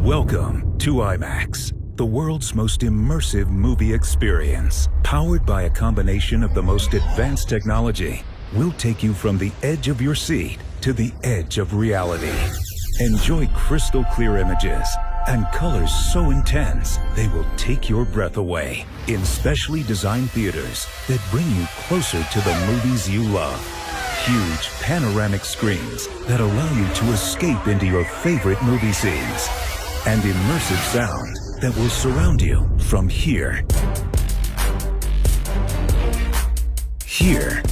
Welcome to IMAX, the world's most immersive movie experience. Powered by a combination of the most advanced technology, we'll take you from the edge of your seat to the edge of reality. Enjoy crystal clear images and colors so intense they will take your breath away in specially designed theaters that bring you closer to the movies you love. Huge panoramic screens that allow you to escape into your favorite movie scenes. And immersive sound that will surround you from here, here,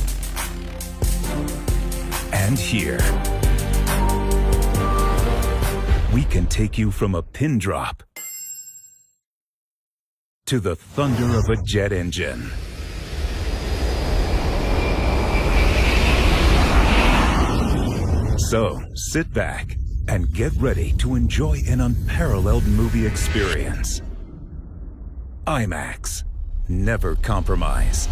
and here. We can take you from a pin drop to the thunder of a jet engine. So, sit back and get ready to enjoy an unparalleled movie experience. IMAX. Never compromise.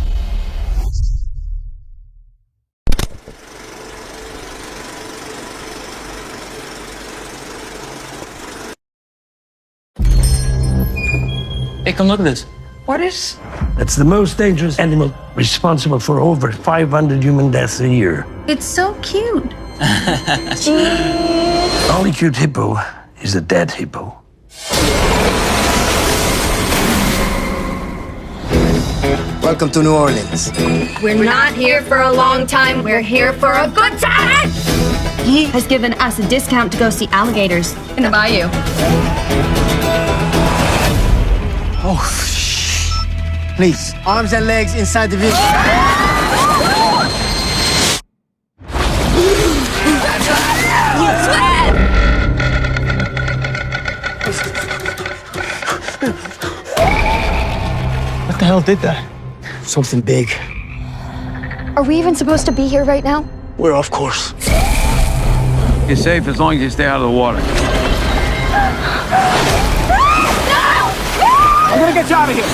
Hey, come look at this. What is? It's the most dangerous animal, responsible for over 500 human deaths a year. It's so cute. The only cute hippo is a dead hippo. Welcome to New Orleans. We're not here for a long time. We're here for a good time. He has given us a discount to go see alligators In the bayou. Oh, please, arms and legs inside the vehicle. What the hell did that? Something big. Are we even supposed to be here right now? We're off course. You're safe as long as you stay out of the water. I'm gonna get you out of here.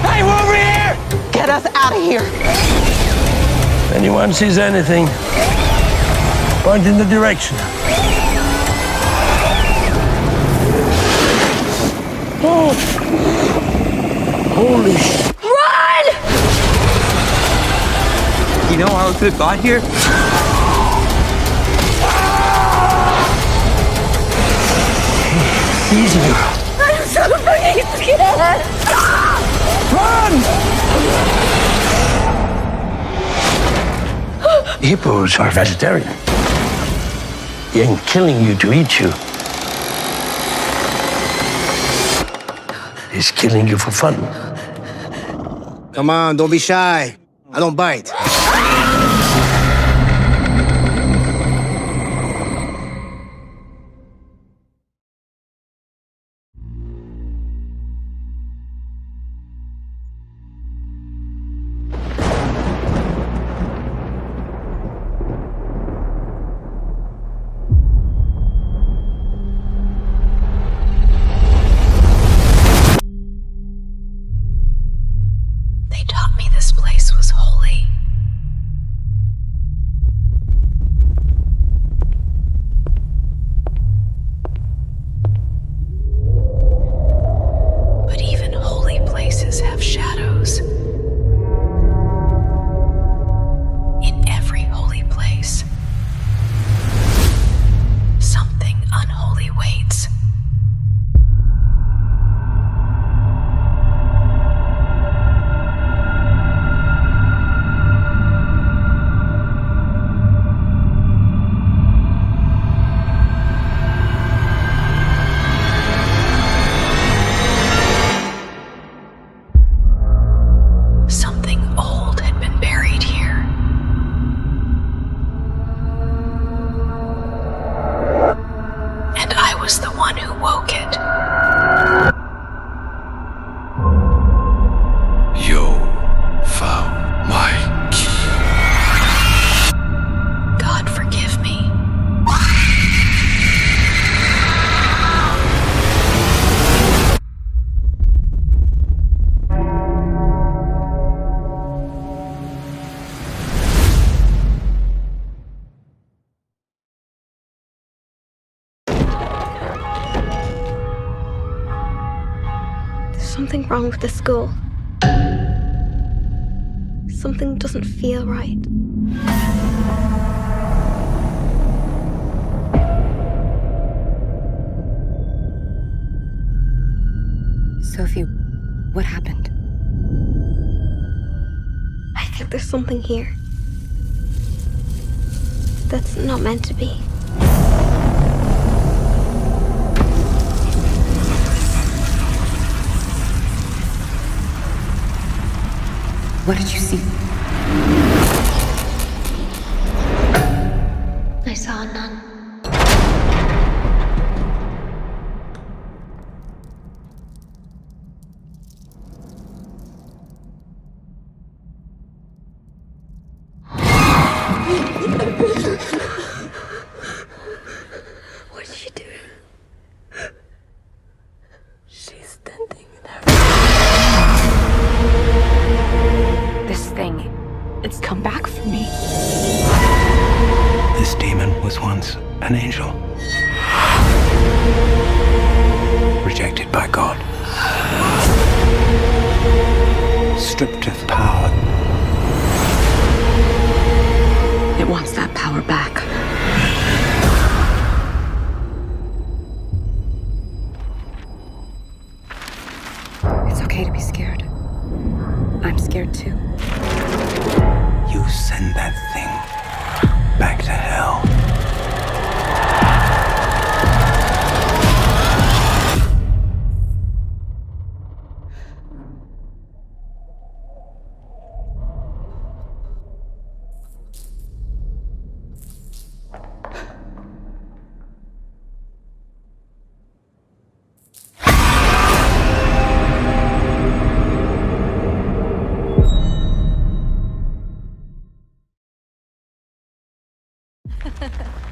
Hey, we're over here! Get us out of here. If anyone sees anything, point in the direction. Oh. Holy sh... Run! You know how it got here? Easy, girl. I'm so freaking scared. Run! Hippos are vegetarian. He ain't killing you to eat you. He's killing you for fun. Come on, don't be shy. I don't bite. They taught me this place was holy. something wrong with the school. Something doesn't feel right. Sophie, what happened? I think there's something here that's not meant to be. What did you see? I saw a nun. What's she doing? She's standing there. This thing, it's come back for me. This demon was once an angel. Rejected by God. Stripped of power. It wants that power back. It's okay to be scared. I'm scared too. You send that thing back to hell.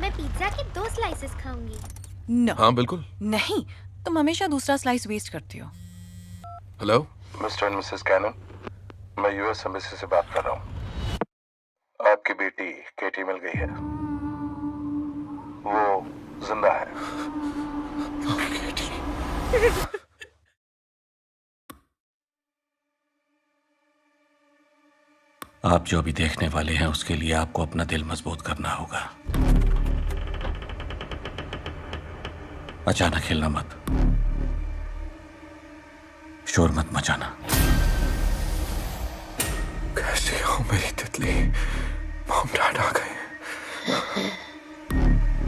मैं pizza के 2 slices खाऊंगी। No. हाँ बिल्कुल। नहीं, तुम हमेशा दूसरा slice waste करती हो। Hello Mr and Mrs Cannon, मैं यूएस एम्बेसी से बात कर रहा हूँ। आपकी बेटी केटी मिल गई है। वो जिंदा है। केटी। आप जो भी देखने वाले हैं उसके लिए आपको अपना दिल मजबूत करना होगा। अचानक हिलना मत, शोर मत मचाना। कैसी हो मेरी तितली? मॉम डैड आ गए।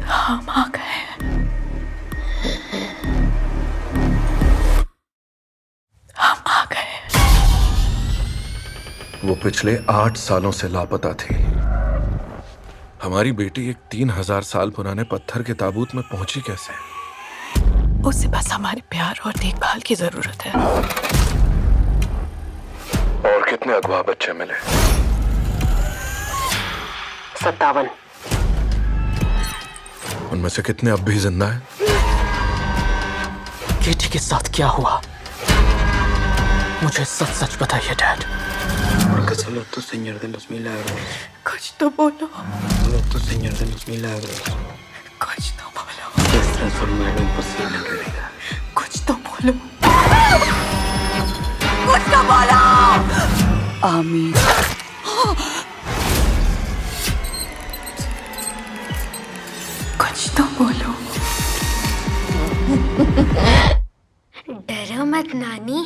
हम आ गए। हम आ गए। वो पिछले 8 सालों से लापता थी। हमारी बेटी एक 3000 साल पुराने पत्थर के ताबूत में पहुंची कैसे? उसे बस हमारे प्यार और देखभाल की जरूरत है। और कितने अगवा बच्चे मिले? 57। उनमें से कितने अब भी जिंदा हैं? केटी के साथ क्या हुआ? मुझे सच सच बताइए dad. Porque solo tú, Señor de los milagros. कुछ तो बोलो। Solo tú, Señor de los milagros. कुछ तो बोलो। Puedes transformar lo imposible en realidad. कुछ तो बोलो। कुछ तो बोलो। आमीन। कुछ तो बोलो। डरो मत नानी,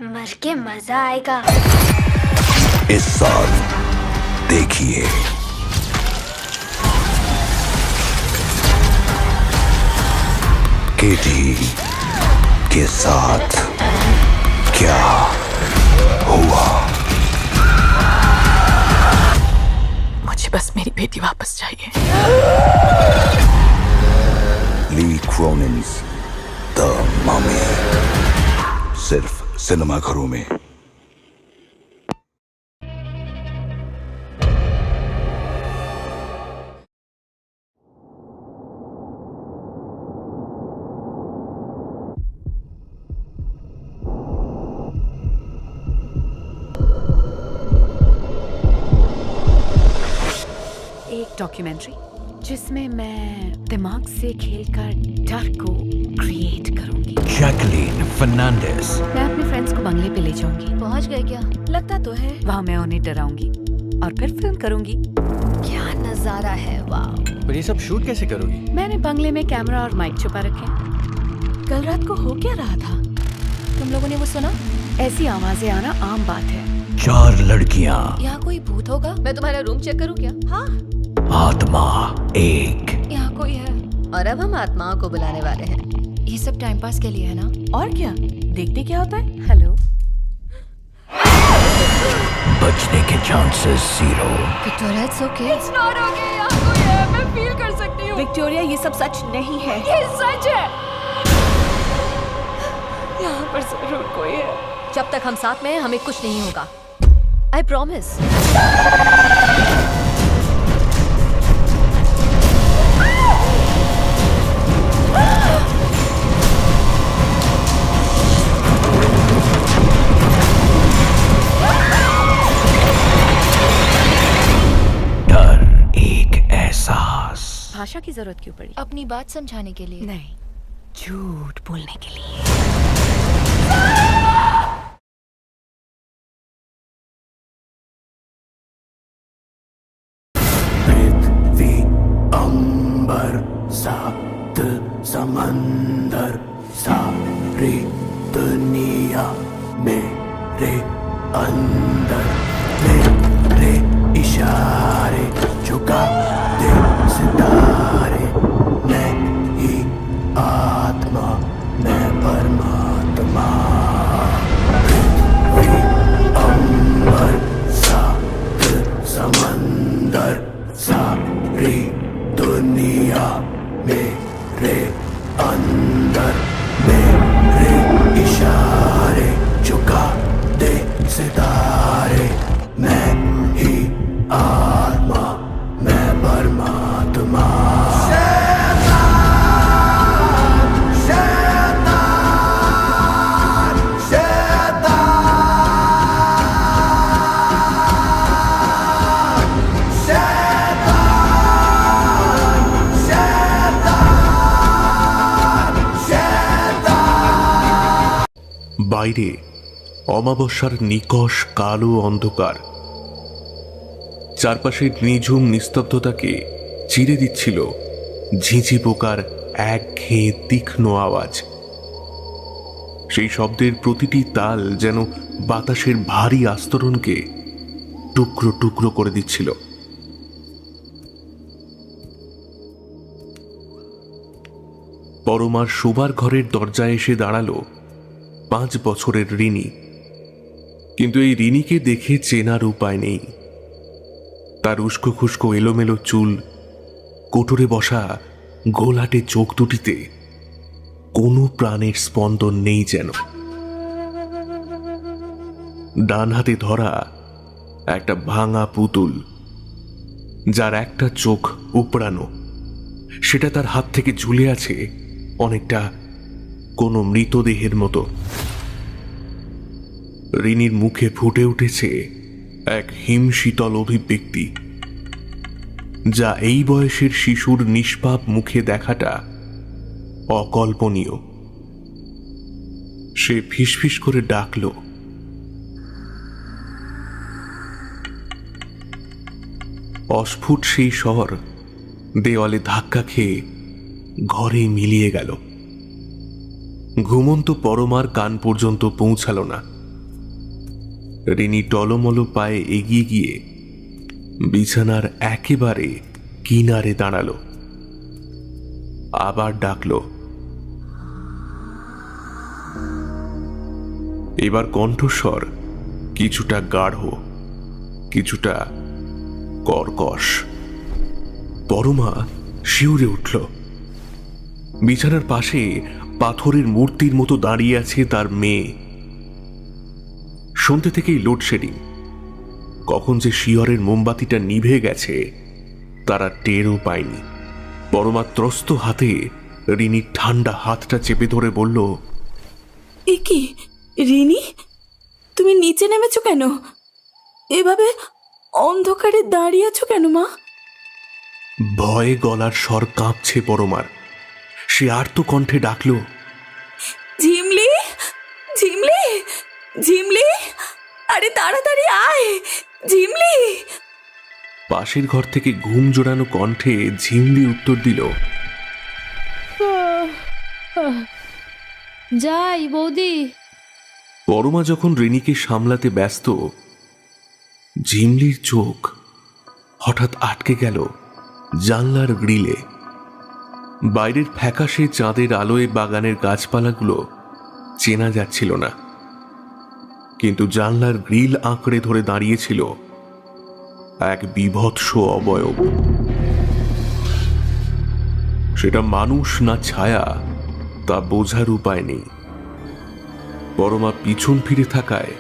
मर के मजा आएगा। इस साल देखिए केटी के साथ क्या हुआ। मुझे बस मेरी बेटी वापस चाहिए। ली क्रोनिन्स द ममी, सिर्फ सिनेमाघरों में। एक डॉक्यूमेंट्री जिसमें मैं दिमाग से खेलकर डर को क्रिएट करूंगी। जैकलीन फर्नांडिस। मैं अपने फ्रेंड्स को बंगले पे ले जाऊंगी। पहुंच गए क्या? लगता तो है। वहाँ मैं उन्हें डराऊंगी और फिर फिल्म करूंगी। क्या नजारा है, वाह। पर ये सब शूट कैसे करोगी? मैंने बंगले में कैमरा और माइक छुपा रखे। कल रात को हो क्या रहा था? तुम लोगों ने वो सुना? ऐसी आवाजें आना आम बात है। 4 लड़कियाँ। यहाँ कोई भूत होगा? मैं तुम्हारा रूम चेक करूँ क्या? हाँ। आत्मा 1। यहाँ कोई है और अब हम आत्माओं को बुलाने वाले हैं। ये सब टाइम पास के लिए है ना? और क्या, देखते क्या होता है। हेलो। बचने के chances 0। Victoria, it's okay. It's not okay. यहाँ कोई है, मैं फील कर सकती हूँ। विक्टोरिया, ये सब सच नहीं है। ये सच है। यहाँ पर जरूर कोई है। जब तक हम साथ में हैं, हमें कुछ नहीं होगा। I promise. डर एक एहसास। भाषा की जरूरत क्यों पड़ी? अपनी बात समझाने के लिए नहीं, झूठ बोलने के लिए। पृथ्वी अंबर सात समंदर सारी दुनिया मेरे अंदर, मेरे इशारे झुका दे सितारे। मैं ही आत्मा, मैं परमात्मा। पृथ्वी अंबर सात समंदर सारी दुनिया मेरे अंदर, मेरे इशारे झुका दे सितारे। मैं ही आत्मा, मैं परमात्मा। বাইরে অমাবস্যার নিকষ কালো অন্ধকার চারপাশের নিঝুম নিস্তব্ধতাকে চিরে দিচ্ছিল ঝিঁঝি পোকার একঘেয়ে তীক্ষ্ণ আওয়াজ। সেই শব্দের প্রতিটি তাল যেন বাতাসের ভারী আস্তরণকে টুকরো টুকরো করে দিচ্ছিল। পরমার শোবার ঘরের দরজায় এসে দাঁড়ালো 5 বছরের রিনি। কিন্তু এই রিনিকে দেখে চেনার উপায় নেই। তার উস্কো খুস্কো এলোমেলো চুল, কোটরে বসা গোলাটে চোখ দুটিতে কোনো প্রাণের স্পন্দন নেই যেন। ডান হাতে ধরা একটা ভাঙা পুতুল, যার একটা চোখ উপড়ানো, সেটা তার হাত থেকে ঝুলে আছে অনেকটা কোনো মৃতদেহের মতো। রিনির মুখে ফুটে উঠেছে এক হিমশীতল অভিব্যক্তি, যা এই বয়সের শিশুর নিষ্পাপ মুখে দেখাটা অকল্পনীয়। সে ফিসফিস করে ডাকল, অস্ফুট সেই স্বর দেওয়ালে ধাক্কা খেয়ে ঘরে মিলিয়ে গেল। ঘুমন্ত পরমার কান পর্যন্ত পৌঁছাল না। রিনি টলমলো পায়ে এগিয়ে গিয়ে বিছানার একেবারে কিনারে দাঁড়ালো। আবার ডাকল। এবার কণ্ঠস্বর কিছুটা গাঢ়, কিছুটা কর্কশ। পরমা শিউরে উঠল। বিছানার পাশে পাথরের মূর্তির মতো দাঁড়িয়ে আছে তার মেয়ে। সন্ধ্যে থেকেই লোডশেডিং। কখন যে শিয়রের মোমবাতিটা নিভে গেছে তারা টেরও পায়নি। পরমা ত্রস্ত হাতে রিনির ঠান্ডা হাতটা চেপে ধরে বলল, এ কি রিনি, তুমি নিচে নেমেছো কেন? এভাবে অন্ধকারে দাঁড়িয়ে আছো কেন মা? ভয়ে গলার স্বর কাঁপছে পরমার। সে আর্ত কণ্ঠে ডাকল, ঝিমলি, ঝিমলি, ঝিমলি, আরে তাড়াতাড়ি আয় ঝিমলি। পাশের ঘর থেকে ঘুম জোড়ানো কণ্ঠে ঝিমলি উত্তর দিল, যাই বৌদি। পরমা যখন রিনিকে সামলাতে ব্যস্ত, ঝিমলির চোখ হঠাৎ আটকে গেল জানলার গ্রিলে। বাইরের ফ্যাকাশে চাঁদের আলোয় বাগানের গাছপালাগুলো চেনা যাচ্ছিল না, কিন্তু জানলার গ্রিল আঁকড়ে ধরে দাঁড়িয়েছিল এক বীভৎস অবয়ব। সেটা মানুষ না ছায়া তা বোঝার উপায় নেই। পরমা পিছন ফিরে থাকায়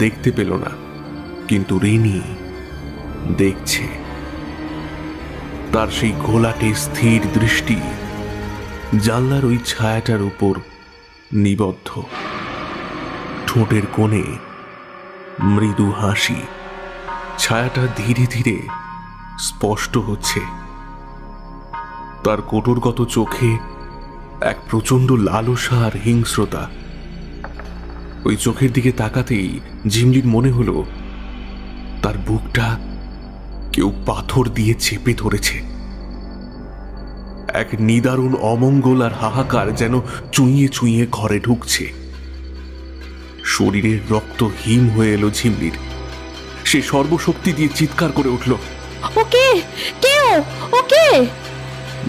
দেখতে পেল না, কিন্তু রিনি দেখছে। তার সেই ঘোলাটে স্থির দৃষ্টি জানলার ওই ছায়াটার উপর নিবদ্ধ। ঠোঁটের কোণে মৃদু হাসি। ছায়াটা ধীরে ধীরে স্পষ্ট হচ্ছে। তার কোটরগত চোখে এক প্রচন্ড লালসা আর হিংস্রতা। ওই চোখের দিকে তাকাতেই ঝিমলির মনে হলো তার বুকটা কেউ পাথর দিয়ে চেপে ধরেছে। এক নিদারুণ অমঙ্গল আর হাহাকার যেন চুইয়ে চুইয়ে ঘরে ঢুকছে। শরীরের রক্ত হিম হয়ে এলো ঝিমলির। সে সর্বশক্তি দিয়ে চিৎকার করে উঠল, ওকে, কেউ ওকে।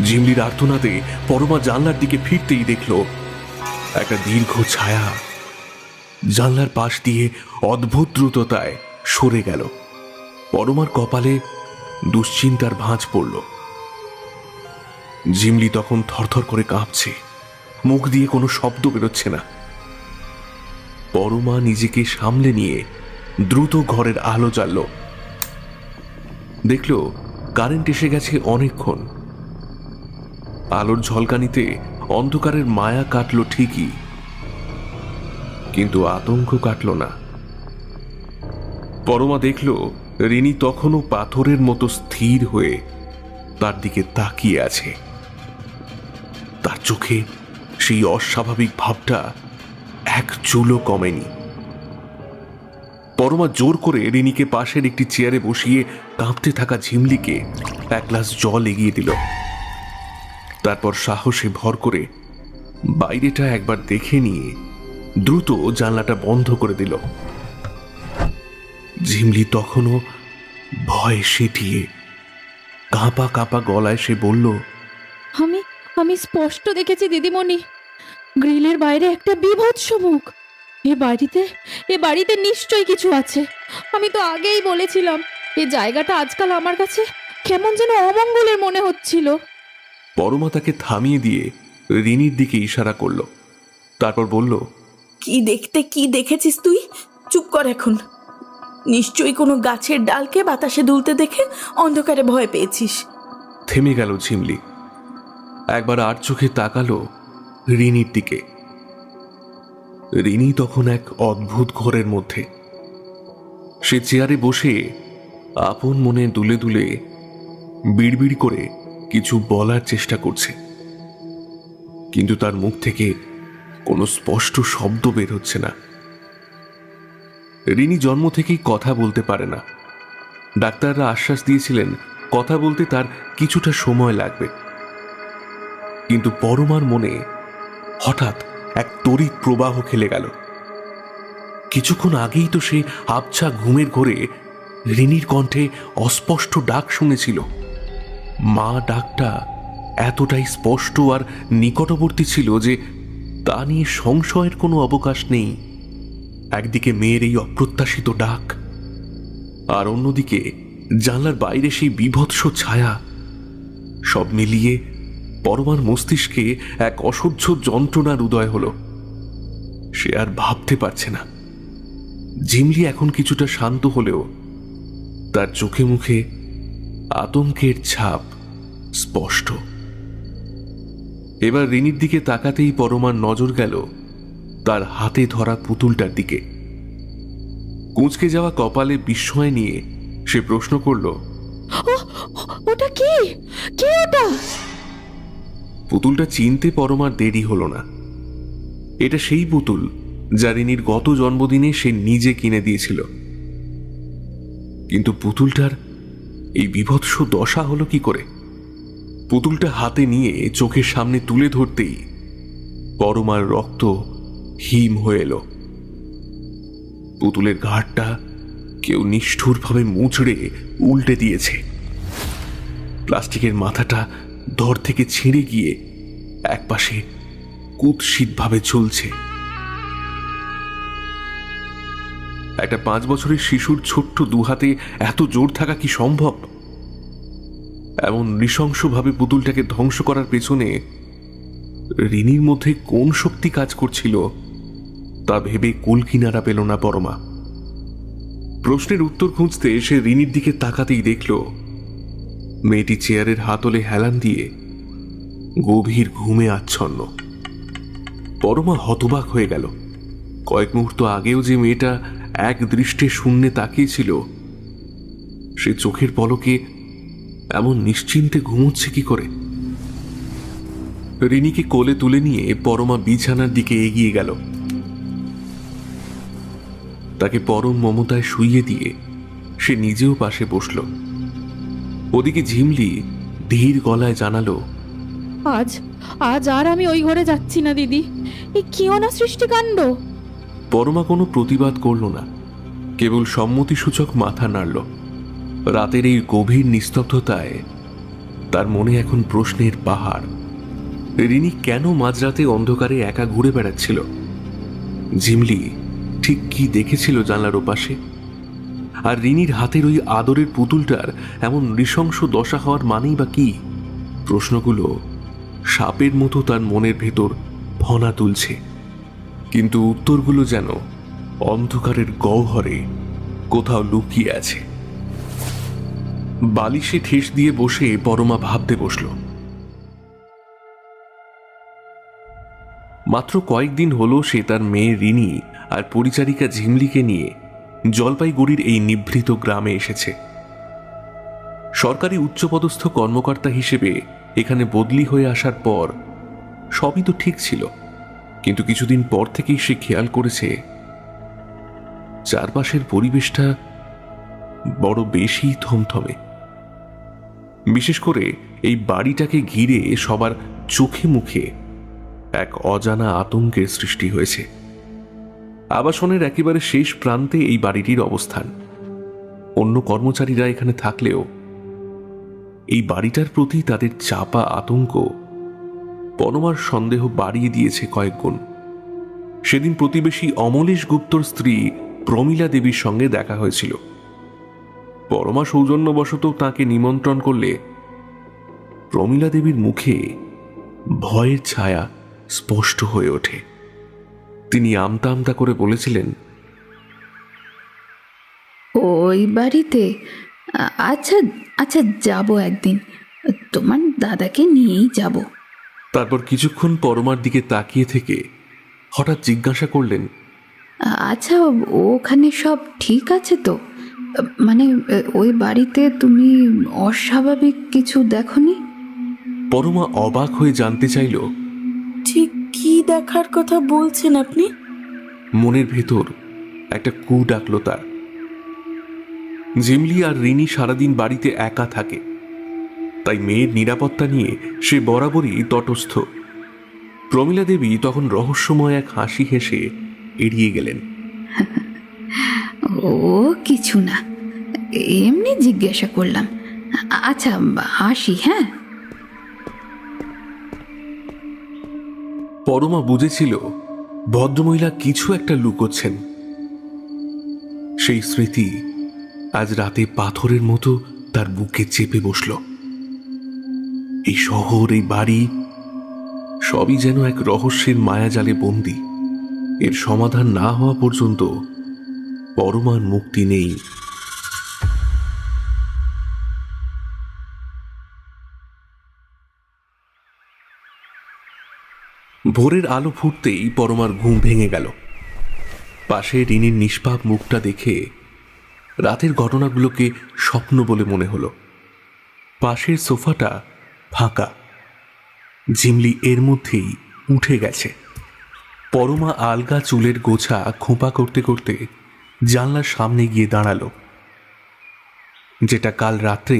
ঝিমলির আর্তনাদে পরমা জানলার দিকে ফিরতেই দেখল একটা দীর্ঘ ছায়া জানলার পাশ দিয়ে অদ্ভুত দ্রুততায় সরে গেল। পরমার কপালে দুশ্চিন্তার ভাঁজ পড়ল। ঝিমলি তখন থরথর করে কাঁপছে, মুখ দিয়ে কোনো শব্দ বেরোচ্ছে না। পরমা নিজেকে সামলে নিয়ে দ্রুত ঘরের আলো জ্বালল। দেখল কারেন্ট এসে গেছে অনেকক্ষণ। আলোর ঝলকানিতে অন্ধকারের মায়া কাটল ঠিকই, কিন্তু আতঙ্ক কাটল না। পরমা দেখল রিনি তখনও পাথরের মতো স্থির হয়ে তার দিকে তাকিয়ে আছে। তার চোখে সেই অস্বাভাবিক ভাবটা এক চুলও কমেনি। পরমা জোর করে রিনিকে পাশের একটি চেয়ারে বসিয়ে কাঁপতে থাকা ঝিমলিকে এক গ্লাস জল এগিয়ে দিল। তারপর সাহসে ভর করে বাইরেটা একবার দেখে নিয়ে দ্রুত জানলাটা বন্ধ করে দিল। ঝিমলি তখনও ভয়ে সেটিয়ে কাঁপা কাঁপা গলায় সে বলল, আমি স্পষ্ট দেখেছি দিদিমণি, গ্রিলের বাইরে একটা বীভৎস মুখ। এ বাড়িতে নিশ্চয়ই কিছু আছে। আমি তো আগেই বলেছিলাম, এই জায়গাটা আজকাল আমার কাছে কেমন যেন অমঙ্গলের মনে হচ্ছিল। পরমা তাকে থামিয়ে দিয়ে রিনির দিকে ইশারা করল। তারপর বলল, কি দেখেছিস তুই? চুপ কর এখন। নিশ্চয়ই কোনো গাছের ডালকে বাতাসে দুলতে দেখে অন্ধকারে ভয় পেয়েছিস। থেমে গেল ঝিমলি। একবার আর চোখে তাকালো রিনির দিকে। রিনি তখন এক অদ্ভুত ঘোরের মধ্যে। সে চেয়ারে বসে আপন মনে দুলে দুলে বিড়বিড় করে কিছু বলার চেষ্টা করছে, কিন্তু তার মুখ থেকে কোনো স্পষ্ট শব্দ বের হচ্ছে না। রিনি জন্ম থেকেই কথা বলতে পারে না। ডাক্তাররা আশ্বাস দিয়েছিলেন কথা বলতে তার কিছুটা সময় লাগবে, কিন্তু পরমার মনে হঠাৎ এক তড়িৎ প্রবাহ খেলে গেল। কিছুক্ষণ আগেই তো সে আবছা ঘুমের ঘোরে রিনির কণ্ঠে অস্পষ্ট ডাক শুনেছিল। মা ডাকটা এতটাই স্পষ্ট আর নিকটবর্তী ছিল যে তা নিয়ে সংশয়ের কোনো অবকাশ নেই। একদিকে মেয়ের এই অপ্রত্যাশিত ডাক, আর অন্যদিকে জানলার বাইরে সেই বীভৎস ছায়া। সব মিলিয়ে পরমার মস্তিষ্কে এক অসহ্য যন্ত্রণার উদয় হল। সে আর ভাবতে পারছে না। ঝিমলি এখন কিছুটা শান্ত হলেও তার চোখে মুখে আতঙ্কের ছাপ স্পষ্ট। এবার রিনির দিকে তাকাতেই পরমার নজর গেল তার হাতে ধরা পুতুলটার দিকে। কুঁচকে যাওয়া কপালে বিস্ময় নিয়ে সে প্রশ্ন করল, ওটা কি? কে ওটা? পুতুলটা চিনতে পরমার দেরি হলো না। এটা সেই পুতুল যা রিনির গত জন্মদিনে সে নিজে কিনে দিয়েছিল। কিন্তু পুতুলটার এই বীভৎস দশা হলো কি করে? পুতুলটা হাতে নিয়ে চোখের সামনে তুলে ধরতেই পরমার রক্ত হিম হয়ে এলো। পুতুলের ঘাড়টা কেউ নিষ্ঠুরভাবে মুচড়ে উল্টে দিয়েছে। প্লাস্টিকের মাথাটা ধর থেকে ছিঁড়ে গিয়ে একপাশে কুৎসিতভাবে ঝুলছে। একটা 5 বছরের শিশুর ছোট্ট দুহাতে এত জোর থাকা কি সম্ভব? এমন নৃশংসভাবে পুতুলটাকে ধ্বংস করার পেছনে রিনির মধ্যে কোন শক্তি কাজ করছিল তা ভেবে কুল কিনারা পেল না পরমা। প্রশ্নের উত্তর খুঁজতে সে রিনির দিকে তাকাতেই দেখল মেয়েটি চেয়ারের হাতলে হেলান দিয়ে গভীর ঘুমে আচ্ছন্ন। পরমা হতবাক হয়ে গেল। কয়েক মুহূর্ত আগেও যে মেয়েটা এক দৃষ্টে শূন্যে তাকিয়েছিল, সে চোখের পলকে এমন নিশ্চিন্তে ঘুমোচ্ছে কি করে? রিনিকে কোলে তুলে নিয়ে পরমা বিছানার দিকে এগিয়ে গেল। তাকে পরম মমতায় শুইয়ে দিয়ে সে নিজেও পাশে বসল। ওদিকে ঝিমলি ধীর গলায় জানালো, আজ আজ আর আমি ওই ঘরে যাচ্ছি না দিদি। এ কি অনা সৃষ্টিকাণ্ড! পরমা কোনো প্রতিবাদ করল না, কেবল সম্মতিসূচক মাথা নাড়ল। রাতের এই গভীর নিস্তব্ধতায় তার মনে এখন প্রশ্নের পাহাড়। রিনি কেন মাঝরাতে অন্ধকারে একা ঘুরে বেড়াচ্ছিল? ঝিমলি ঠিক কি দেখেছিল জানলার ওপাশে? আর রিনির হাতের ওই আদরের পুতুলটার এমন নৃশংস দশা হওয়ার মানেই বা কি? প্রশ্নগুলো সাপের মতো তার মনের ভেতর ফনা তুলছে, কিন্তু উত্তরগুলো যেন অন্ধকারের গহ্বরে কোথাও লুকিয়ে আছে। বালিশে ঠেস দিয়ে বসে পরমা ভাবতে বসল। মাত্র কয়েকদিন হলো সে তার মেয়ে রিনি আর পরিচারিকা ঝিমলিকে নিয়ে জলপাইগুড়ির এই নিভৃত গ্রামে এসেছে। সরকারি উচ্চপদস্থ কর্মকর্তা হিসেবে এখানে বদলি হয়ে আসার পর সবই তো ঠিক ছিল, কিন্তু কিছুদিন পর থেকেই সে খেয়াল করেছে চারপাশের পরিবেশটা বড় বেশি থমথমে। বিশেষ করে এই বাড়িটাকে ঘিরে সবার চোখে মুখে এক অজানা আতঙ্কের সৃষ্টি হয়েছে। আবাসনের একেবারে শেষ প্রান্তে এই বাড়িটির অবস্থান। অন্য কর্মচারীরা এখানে থাকলেও এই বাড়িটার প্রতি তাদের চাপা আতঙ্ক পরমার সন্দেহ বাড়িয়ে দিয়েছে কয়েক গুণ। সেদিন প্রতিবেশী অমলেশ গুপ্তর স্ত্রী প্রমীলা দেবীর সঙ্গে দেখা হয়েছিল। পরমা সৌজন্যবশত তাকে নিমন্ত্রণ করলে প্রমীলা দেবীর মুখে ভয়ের ছায়া স্পষ্ট হয়ে ওঠে। তিনি আমতা আমতা করে বলেছিলেন, ওই বাড়িতে? আচ্ছা আচ্ছা, যাব একদিন, তোমার দাদাকে নিয়েই যাব। তারপর কিছুক্ষণ পরমার দিকে তাকিয়ে থেকে হঠাৎ জিজ্ঞাসা করলেন, আচ্ছা, ওখানে সব ঠিক আছে তো? মানে ওই বাড়িতে তুমি অস্বাভাবিক কিছু দেখনি? পরমা অবাক হয়ে জানতে চাইল, ঠিক কি দেখার কথা বলছেন আপনি? মনের ভেতর একটা কু ডাকলো তার। ঝিমলি আর রিনি সারাদিন বাড়িতে একা থাকে, তাই মেয়ের নিরাপত্তা নিয়ে সে বরাবরই তটস্থ। প্রমীলা দেবী তখন রহস্যময় এক হাসি হেসে এড়িয়ে গেলেন। ও কিছু না, এমনি জিজ্ঞাসা করলাম। আচ্ছা আসি। হ্যাঁ। পরমা বুঝেছিল ভদ্রমহিলা কিছু একটা লুকোচ্ছেন। সেই স্মৃতি আজ রাতে পাথরের মতো তার বুকে চেপে বসল। এই শহর, এই বাড়ি, সবই যেন এক রহস্যের মায়াজালে বন্দী। এর সমাধান না হওয়া পর্যন্ত পরমার মুক্তি নেই। ভোরের আলো ফুটতেই পরমার ঘুম ভেঙে গেল। পাশে রিনির নিষ্পাপ মুখটা দেখে রাতের ঘটনাগুলোকে স্বপ্ন বলে মনে হলো। পাশের সোফাটা ফাঁকা। ঝিমলি এর মধ্যেই উঠে গেছে। পরমা আলগা চুলের গোছা খোঁপা করতে করতে জানলার সামনে গিয়ে দাঁড়ালো, যেটা কাল রাত্রে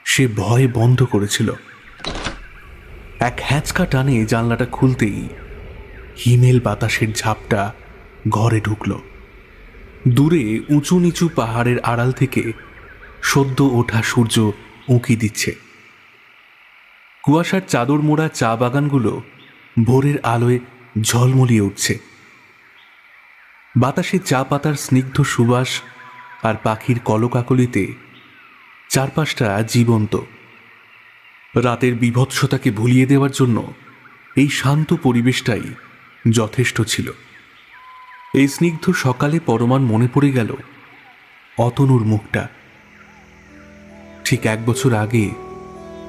সে ভয়ে বন্ধ করেছিল। এক হ্যাঁচকা টানে জানলাটা খুলতেই হিমেল বাতাসের ঝাপটা ঘরে ঢুকল। দূরে উঁচু নিচু পাহাড়ের আড়াল থেকে সদ্য ওঠা সূর্য উঁকি দিচ্ছে। কুয়াশার চাদর মোড়া চা বাগানগুলো ভোরের আলোয় ঝলমলিয়ে উঠছে। বাতাসে চা পাতার স্নিগ্ধ সুবাস আর পাখির কলকাকলিতে চারপাশটা জীবন্ত। রাতের বীভৎসতাকে ভুলিয়ে দেওয়ার জন্য এই শান্ত পরিবেশটাই যথেষ্ট ছিল। এই স্নিগ্ধ সকালে পরমার মনে পড়ে গেল অতনুর মুখটা। ঠিক 1 বছর আগে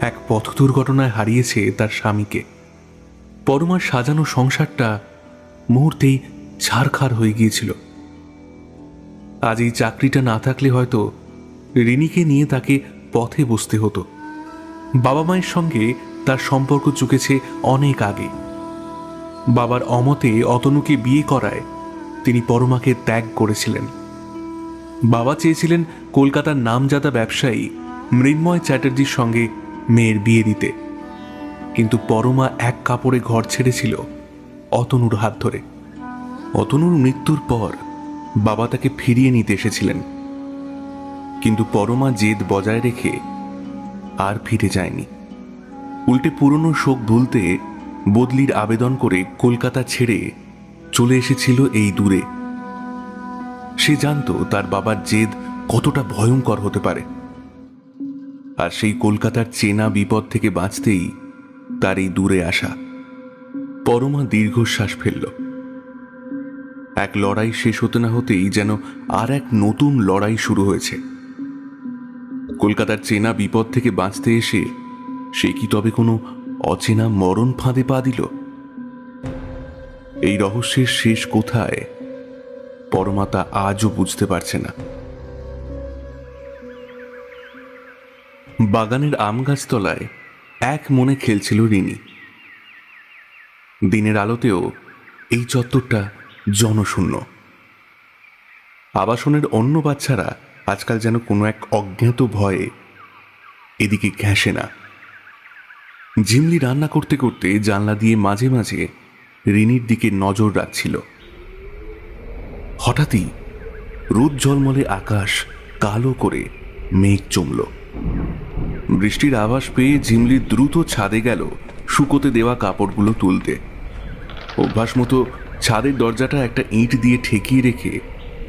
এক পথ দুর্ঘটনায় হারিয়েছে তার স্বামীকে। পরমার সাজানো সংসারটা মুহূর্তেই ছারখার হয়ে গিয়েছিল। আজ এই চাকরিটা না থাকলে হয়তো রিনিকে নিয়ে তাকে পথে বসতে হতো। বাবা মায়ের সঙ্গে তার সম্পর্ক চুকেছে অনেক আগে। বাবার অমতে অতনুকে বিয়ে করায় তিনি পরমাকে ত্যাগ করেছিলেন। বাবা চেয়েছিলেন কলকাতার নামজাদা ব্যবসায়ী মৃন্ময় চ্যাটার্জির সঙ্গে মেয়ের বিয়ে দিতে, কিন্তু পরমা এক কাপড়ে ঘর ছেড়েছিল অতনুর হাত ধরে। অতনুর মৃত্যুর পর বাবা তাকে ফিরিয়ে নিতে এসেছিলেন, কিন্তু পরমা জেদ বজায় রেখে আর ফিরে যায়নি। উল্টে পুরনো শোক ভুলতে বদলির আবেদন করে কলকাতা ছেড়ে চলে এসেছিল এই দূরে। সে জানত তার বাবার জেদ কতটা ভয়ঙ্কর হতে পারে, আর সেই কলকাতার চেনা বিপদ থেকে বাঁচতেই তার এই দূরে আসা। পরমা দীর্ঘশ্বাস ফেলল। এক লড়াই শেষ হতে না হতেই যেন আর এক নতুন লড়াই শুরু হয়েছে। কলকাতার চেনা বিপদ থেকে বাঁচতে এসে সে কি তবে কোনো অচেনা মরণ ফাঁদে পা দিল? এই রহস্যের শেষ কোথায় পরমা তা আজও বুঝতে পারছে না। বাগানের আম গাছতলায় এক মনে খেলছিল রিনি। দিনের আলোতেও এই চত্বরটা জনশূন্য। আবাসনের অন্য বাচ্চারা আজকাল যেন কোনো এক অজ্ঞাত ভয়ে এদিকে ঘেঁষে না। ঝিমলি রান্না করতে করতে জানলা দিয়ে মাঝে মাঝে রিনির দিকে নজর রাখছিল। হঠাৎই রোদ ঝলমলে আকাশ কালো করে মেঘ জমল। বৃষ্টির আভাস পেয়ে ঝিমলি দ্রুত ছাদে গেল শুকোতে দেওয়া কাপড়গুলো তুলতে। অভ্যাস মতো ছাদের দরজাটা একটা ইঁট দিয়ে ঠেকিয়ে রেখে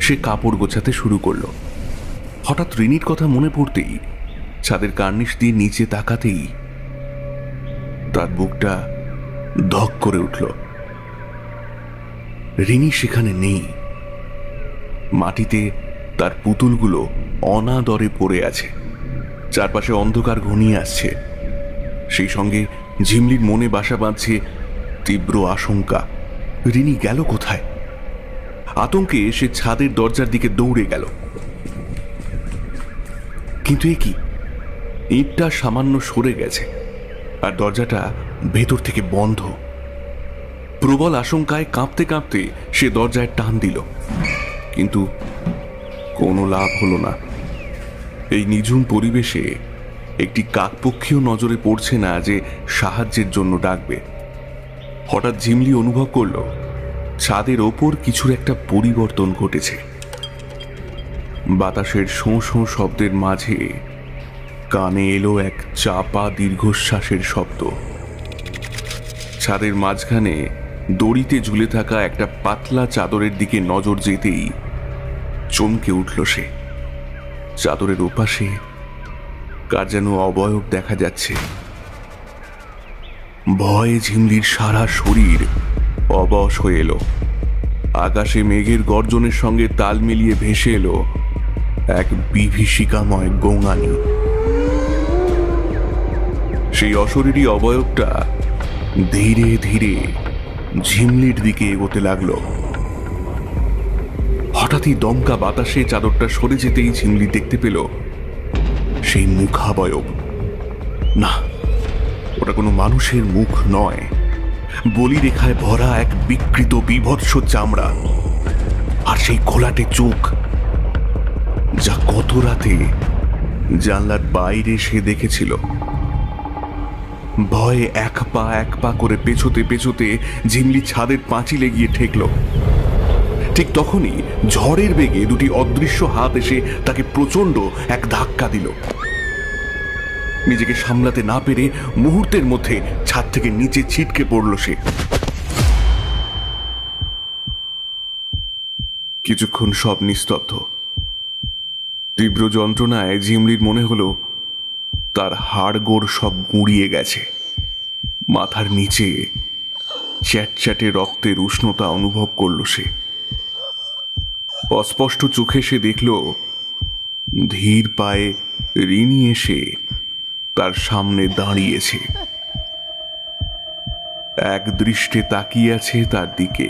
সে কাপড় গোছাতে শুরু করলো। হঠাৎ রিনির কথা মনে পড়তেই ছাদের কার্নিশ দিয়ে নিচে তাকাতেই তার বুকটা ধক করে উঠল। রিনি সেখানে নেই। মাটিতে তার পুতুলগুলো অনাদরে পড়ে আছে। চারপাশে অন্ধকার ঘনিয়ে আসছে। সেই সঙ্গে ঝিমলির মনে বাসা বাঁধছে তীব্র আশঙ্কা। রিনি গেল কোথায়? আতঙ্কে সে ছাদের দরজার দিকে দৌড়ে গেল, কিন্তু এ কি, ইঁটটা সামান্য সরে গেছে আর দরজাটা ভেতর থেকে বন্ধ। প্রবল আশঙ্কায় কাঁপতে কাঁপতে সে দরজায় টান দিল, কিন্তু কোনো লাভ হলো না। এই নিঝুম পরিবেশে একটি কাকপক্ষীও নজরে পড়ছে না যে সাহায্যের জন্য ডাকবে। হঠাৎ ঝিমলি অনুভব করল ছাদের ওপর কিছুর একটা পরিবর্তন ঘটেছে। বাতাসের শোঁ শোঁ শব্দের মাঝে কানে এলো এক চাপা দীর্ঘশ্বাসের শব্দ। ছাদের মাঝখানে দড়িতে ঝুলে থাকা একটা পাতলা চাদরের দিকে নজর যেতেই চমকে উঠল সে। চাদরের ওপাশে কার যেন অবয়ব দেখা যাচ্ছে। ভয়ে ঝিমলির সারা শরীর অবশ হয়ে এলো। আকাশে মেঘের গর্জনের সঙ্গে তাল মিলিয়ে ভেসে এলো এক বিভীষিকাময় গোঙানি। সেই অশরীরী অবয়বটা ধীরে ধীরে ঝিমলির দিকে এগোতে লাগলো। হঠাৎই দমকা বাতাসে চাদরটা সরে যেতেই ঝিমলি দেখতে পেল সেই মুখাবয়ব। না, ওটা কোনো মানুষের মুখ নয়, বলিরেখায় ভরা এক বিকৃত বিভৎস চামড়া, আর সেই ঘোলাটে চোখ, যা গত রাতে জানলার বাইরে সে দেখেছিল। ভয়ে এক পা করে পেছোতে পেছোতে ঝিমলি ছাদের পাঁচিলে গিয়ে ঠেকল। ঠিক তখনই ঝড়ের বেগে দুটি অদৃশ্য হাত এসে তাকে প্রচন্ড এক ধাক্কা দিল। নিজেকে সামলাতে না পেরে মুহূর্তের মধ্যে ছাদ থেকে নিচে ছিটকে পড়ল সে। কিছুক্ষণ সব নিস্তব্ধ। তীব্র যন্ত্রণায় ঝিমলির মনে হলো তার হাড়গোড় সব গুঁড়িয়ে গেছে। মাথার নিচে চ্যাটচ্যাটে রক্তের উষ্ণতা অনুভব করল সে। অস্পষ্ট চোখে সে দেখল ধীর পায়ে রিনি এসে তার সামনে দাঁড়িয়েছে, এক দৃষ্টে তাকিয়ে আছে তার দিকে।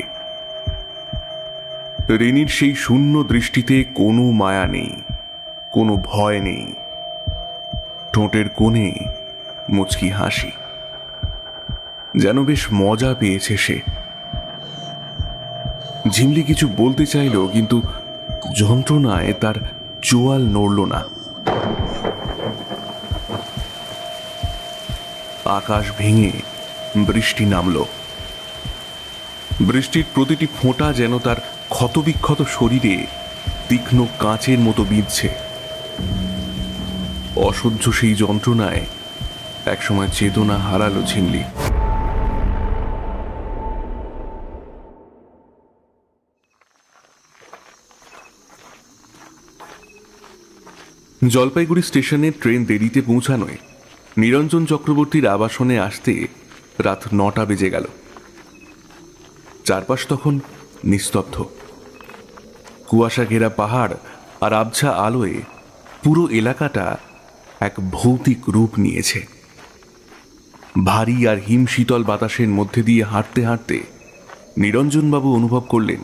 রিনির সেই শূন্য দৃষ্টিতে কোনো মায়া নেই, কোনো ভয় নেই, ঠোঁটের কোণে মুচকি হাসি, যেন বেশ মজা পেয়েছে সে। ঝিমলি কিছু বলতে চাইল, কিন্তু যন্ত্রণায় তার চোয়াল নড়ল না। আকাশ ভেঙে বৃষ্টি নামল। বৃষ্টির প্রতিটি ফোঁটা যেন তার ক্ষতবিক্ষত শরীরে তীক্ষ্ণ কাঁচের মতো বিঁধছে। অসহ্য সেই যন্ত্রণায় একসময় চেতনা হারালো ঝিমলি। জলপাইগুড়ি স্টেশনে ট্রেন দেরিতে পৌঁছানোয় নিরঞ্জন চক্রবর্তীর আবাসনে আসতে রাত 9টা বেজে গেল। চারপাশ তখন নিস্তব্ধ। কুয়াশা ঘেরা পাহাড় আর আবছা আলোয় পুরো এলাকাটা এক ভৌতিক রূপ নিয়েছে। ভারী আর হিমশীতল বাতাসের মধ্যে দিয়ে হাঁটতে হাঁটতে নিরঞ্জনবাবু অনুভব করলেন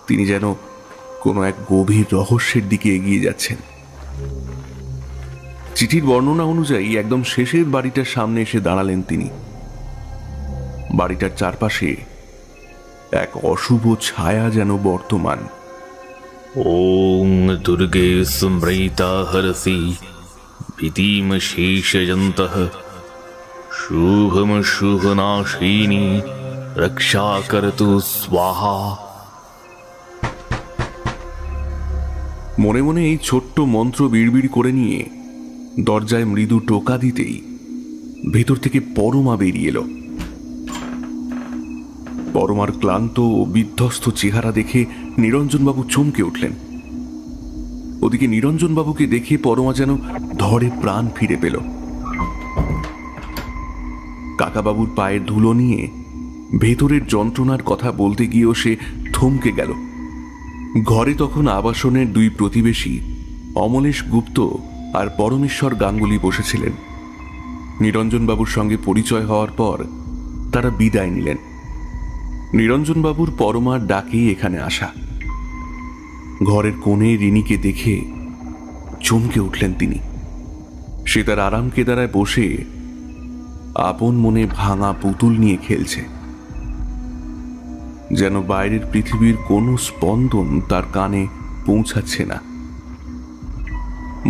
তিনি যেন কোনো এক গভীর রহস্যের দিকে এগিয়ে যাচ্ছেন। চিঠির বর্ণনা অনুযায়ী একদম শেষের বাড়িটার সামনে এসে দাঁড়ালেন তিনি। বাড়িটার চারপাশে এক অশুভ ছায়া যেন বর্তমান। ওং দুর্গে স্মৃতা হরসি ভীতিম শেষযন্তঃ শুভম শুভনাশিনী রক্ষা করতু স্বাহা। মনে মনে এই ছোট্ট মন্ত্র বিড়বিড় করে নিয়ে দরজায় মৃদু টোকা দিতেই ভেতর থেকে পরমা বেরিয়ে এলো। পরমার ক্লান্ত ও বিধ্বস্ত চেহারা দেখে নিরঞ্জনবাবু চমকে উঠলেন। ওদিকে নিরঞ্জনবাবুকে দেখে পরমা যেন ধরে প্রাণ ফিরে পেল। কাকাবাবুর পায়ের ধুলো নিয়ে ভেতরের যন্ত্রণার কথা বলতে গিয়েও সে থমকে গেল। ঘরে তখন আবাসনের দুই প্রতিবেশী অমলেশ গুপ্ত আর পরমেশ্বর গাঙ্গুলি বসেছিলেন। নিরঞ্জনবাবুর সঙ্গে পরিচয় হওয়ার পর তারা বিদায় নিলেন। নিরঞ্জনবাবুর পরমার ডাকেই এখানে আসা। ঘরের কোণে রিনিকে দেখে চমকে উঠলেন তিনি। সে তার আরাম কেদারায় বসে আপন মনে ভাঙা পুতুল নিয়ে খেলছে, যেন বাইরের পৃথিবীর কোনো স্পন্দন তার কানে পৌঁছাচ্ছে না।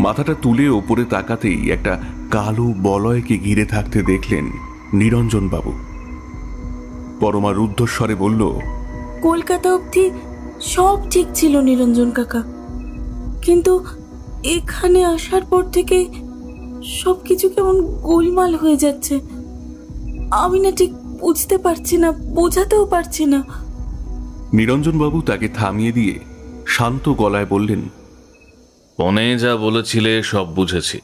মাথাটা তুলে ওপরে তাকাতেই একটা কালো বলয়কে ঘিরে থাকতে দেখলেন নিরঞ্জনবাবু। পরমা রুদ্ধস্বরে বলল, কলকাতা অবধি সব ঠিক ছিল নিরঞ্জন কাকা, কিন্তু এখানে আসার পর থেকে সবকিছু কেমন গোলমাল হয়ে যাচ্ছে। আমি না ঠিক বুঝতে পারছি না, বোঝাতেও পারছি না। নিরঞ্জনবাবু তাকে থামিয়ে দিয়ে শান্ত গলায় বললেন, ফোনে যা বলেছিলে সব বুঝেছি।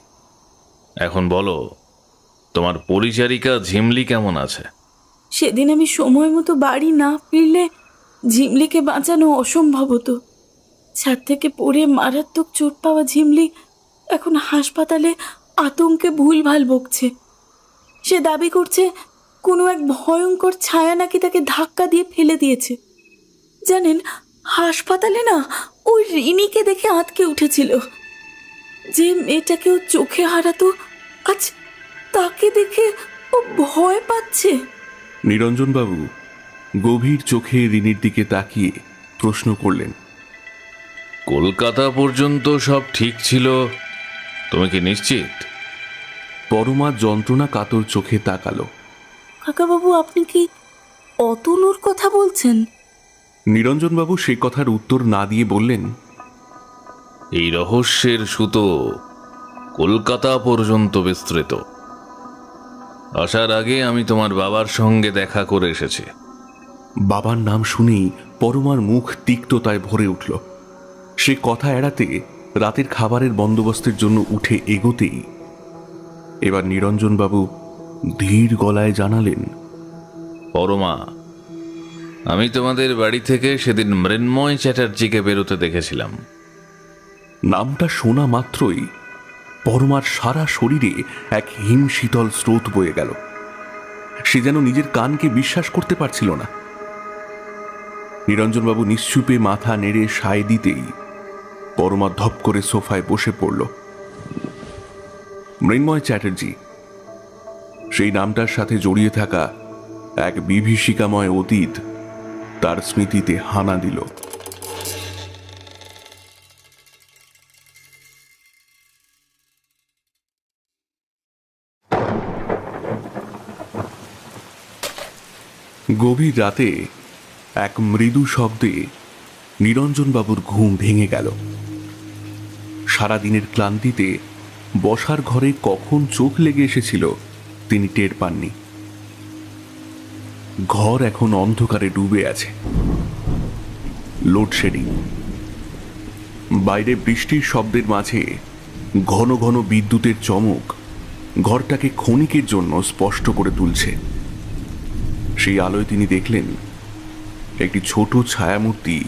এখন বলো, তোমার পরিচারিকা ঝিমলি কেমন আছে? সেদিন আমি সময় মতো বাড়ি না ফিরলে ঝিমলিকে বাঁচানো অসম্ভব হতো। ছাদ থেকে পড়ে মারাত্মক চোট পাওয়া ঝিমলি এখন হাসপাতালে আতঙ্কে ভুলভাল বকছে। সে দাবি করছে কোনো এক ভয়ঙ্কর ছায়া নাকি তাকে ধাক্কা দিয়ে ফেলে দিয়েছে। জানেন, হাসপাতালে না ওই রিনিকে দেখে আঁতকে উঠেছিল। যে মেয়েটাকেও চোখে হারাতো আজ তাকে দেখে ও ভয় পাচ্ছে। নিরঞ্জনবাবু গভীর চোখে রিনির দিকে তাকিয়ে প্রশ্ন করলেন, কলকাতা পর্যন্ত সব ঠিক ছিল, তুমি কি নিশ্চিত? পরমা যন্ত্রণা কাতর চোখে তাকালো। কাকাবাবু, আপনি কি অতনুর কথা বলছেন? নিরঞ্জনবাবু সে কথার উত্তর না দিয়ে বললেন, এই রহস্যের সুতো কলকাতা পর্যন্ত বিস্তৃত। আসার আগে আমি তোমার বাবার সঙ্গে দেখা করে এসেছি। বাবার নাম শুনেই পরমার মুখ তিক্ততায় ভরে উঠল। সে কথা এড়াতে রাতের খাবারের বন্দোবস্তের জন্য উঠে এগোতেই এবার নিরঞ্জনবাবু ধীর গলায় জানালেন, পরমা, আমি তোমাদের বাড়ি থেকে সেদিন মৃন্ময় চ্যাটার্জিকে বেরোতে দেখেছিলাম। নামটা শোনা মাত্রই পরমার সারা শরীরে এক হিম শীতল স্রোত বয়ে গেল। সে যেন নিজের কানকে বিশ্বাস করতে পারছিল না। নিরঞ্জনবাবু নিশ্চুপে মাথা নেড়ে সায় দিতেই পরমা ধপ করে সোফায় বসে পড়ল। মৃন্ময় চ্যাটার্জি, সেই নামটার সাথে জড়িয়ে থাকা এক বিভীষিকাময় অতীত তার স্মৃতিতে হানা দিল। গভীর রাতে এক মৃদু শব্দে নিরঞ্জনবাবুর ঘুম ভেঙে গেল। সারাদিনের ক্লান্তিতে বসার ঘরে কখন চোখ লেগে এসেছিল তিনি টের পাননি। ঘর এখন অন্ধকারে ডুবে আছে। লোডশেডিং। বাইরে বৃষ্টির শব্দের মাঝে ঘন ঘন বিদ্যুতের চমক ঘরটাকে ক্ষণিকের জন্য স্পষ্ট করে তুলছে। সেই আলোয় তিনি দেখলেন একটি ছোট ছায়ামূর্তি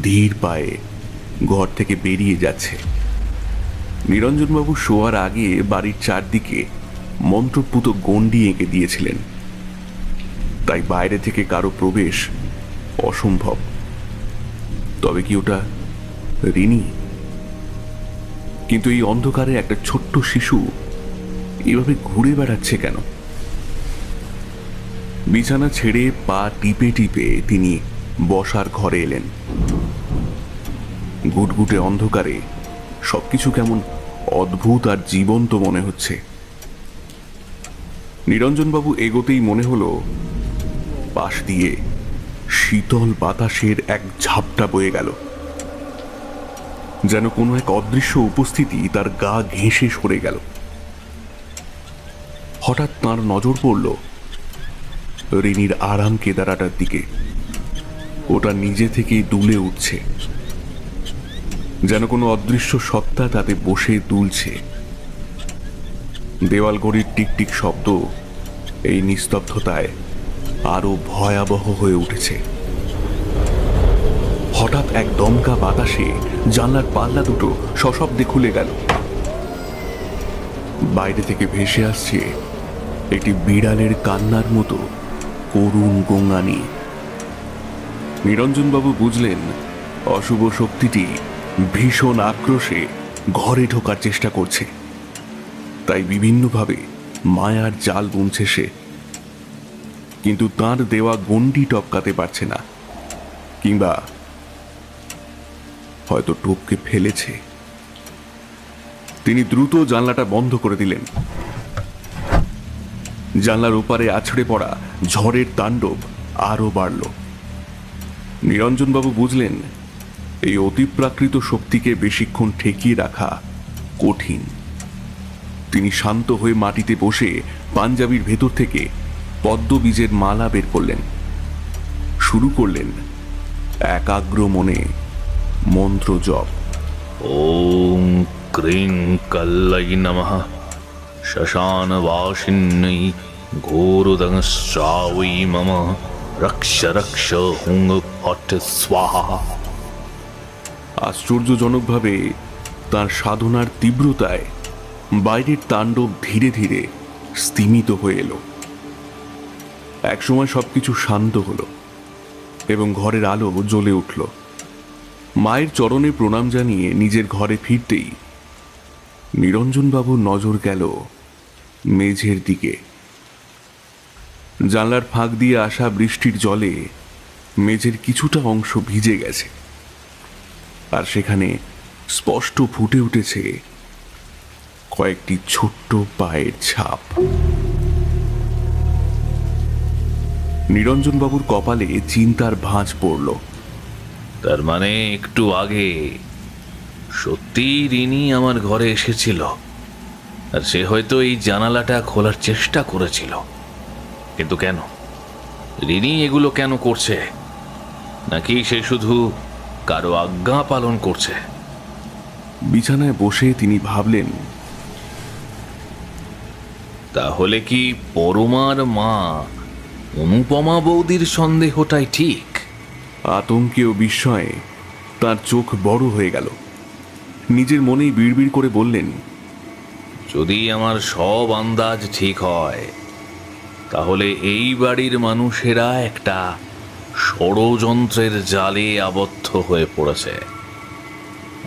ধীর পায়ে ঘর থেকে বেরিয়ে যাচ্ছে। নিরঞ্জনবাবু শোয়ার আগে বাড়ির চারদিকে মন্ত্রপুত গণ্ডি এঁকে দিয়েছিলেন, তাই বাইরে থেকে কারো প্রবেশ অসম্ভব। তবে কি ওটা রিনি? কিন্তু এই অন্ধকারে একটা ছোট্ট শিশু এভাবে ঘুরে বেড়াচ্ছে কেন? বিছানা ছেড়ে পা টিপে টিপে তিনি বসার ঘরে এলেন। গুটগুটে অন্ধকারে সবকিছু কেমন অদ্ভুত আর জীবন্ত মনে হচ্ছে। নিরঞ্জনবাবু এগোতেই মনে হলো পাশ দিয়ে শীতল বাতাসের এক ঝাপটা বয়ে গেল, যেন কোনো এক অদৃশ্য উপস্থিতি তার গা ঘেঁষে সরে গেল। হঠাৎ তাঁর নজর পড়ল রিনির আরাম কেদারাটার দিকে। ওটা নিজে থেকেই দুলে উঠছে, যেন কোনো অদৃশ্য সত্তা তাতে বসে দুলছে। দেওয়াল ঘড়ির টিকটিক শব্দ এই নিস্তব্ধতায় আরো ভয়াবহ হয়ে উঠেছে। হঠাৎ এক দমকা বাতাসে জানলার পাল্লা দুটো সশব্দে খুলে গেল। বাইরে থেকে ভেসে আসছে একটি বিড়ালের কান্নার মতো করুণ গোঙানি। নিরঞ্জনবাবু বুঝলেন অশুভ শক্তিটি ভীষণ আক্রোশে ঘরে ঢোকার চেষ্টা করছে, তাই বিভিন্নভাবে মায়ার জাল বুনছে সে। কিন্তু তার দেওয়া গণ্ডি টপকাতে পারছে না, কিংবা হয়তো টপকে ফেলেছে। তিনি দ্রুত জানলাটা বন্ধ করে দিলেন। জানলার ওপারে আছড়ে পড়া ঝড়ের তাণ্ডব আরো বাড়ল। নিরঞ্জনবাবু বুঝলেন এই অতিপ্রাকৃত শক্তিকে বেশিক্ষণ ঠেকিয়ে রাখা কঠিন। তিনি শান্ত হয়ে মাটিতে বসে পাঞ্জাবির ভেতর থেকে পদ্মবীজের মালা বের করলেন। শুরু করলেন একাগ্র মনে মন্ত্র জপ। ওম ক্রিং কল্লাই নমঃ শ্মশান বাসিন্যৈ ঘোরদংশ্রাবৈ মম রক্ষ রক্ষ হুং ফট স্বাহা। আশ্চর্যজনকভাবে তার সাধনার তীব্রতায় বাইরের তাণ্ডব ধীরে ধীরে স্তিমিত হয়ে এলো। একসময় সবকিছু শান্ত হলো এবং ঘরের আলো জ্বলে উঠল। মায়ের চরণে প্রণাম জানিয়ে নিজের ঘরে ফিরতেই নিরঞ্জনবাবুর নজর গেল মেঝের দিকে। জানলার ফাঁক দিয়ে আসা বৃষ্টির জলে মেঝের কিছুটা অংশ ভিজে গেছে, আর সেখানে স্পষ্ট ফুটে উঠেছে কয়েকটি ছোট্ট পায়ের ছাপ। নিরঞ্জনবাবুর কপালে চিন্তার ভাঁজ পড়ল। তার মানে একটু আগে সত্যি রিনি আমার ঘরে এসেছিল, আর সে হয়তো এই জানালাটা খোলার চেষ্টা করেছিল। কিন্তু কেন? রিনি এগুলো কেন করছে? নাকি সে শুধু কারো আজ্ঞা পালন করছে? বিছানায় বসে তিনি ভাবলেন, তাহলে কি পরমার মা অনুপমা বৌদির সন্দেহটাই ঠিক? আতঙ্কে ও বিস্ময়ে তার চোখ বড় হয়ে গেল। নিজের মনেই বিড়বিড় করে বললেন, যদি আমার সব আন্দাজ ঠিক হয়, তাহলে এই বাড়ির মানুষেরা একটা ষড়যন্ত্রের জালে আবদ্ধ হয়ে পড়েছে।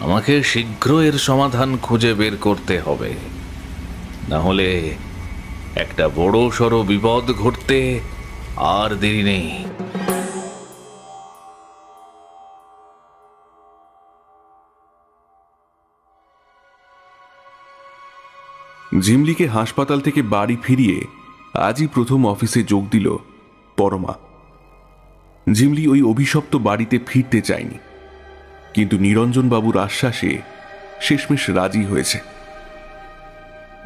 আমাকে শীঘ্র এর সমাধান খুঁজে বের করতে হবে, না হলে একটা বড় সড় বিপদ ঘটতে আর দেরি নেই। ঝিমলিকে হাসপাতাল থেকে বাড়ি ফিরিয়ে আজই প্রথম অফিসে যোগ দিল পরমা। ঝিমলি ওই অভিশপ্ত বাড়িতে ফিরতে চায়নি, কিন্তু নিরঞ্জনবাবুর আশ্বাসে শেষমেশ রাজি হয়েছে।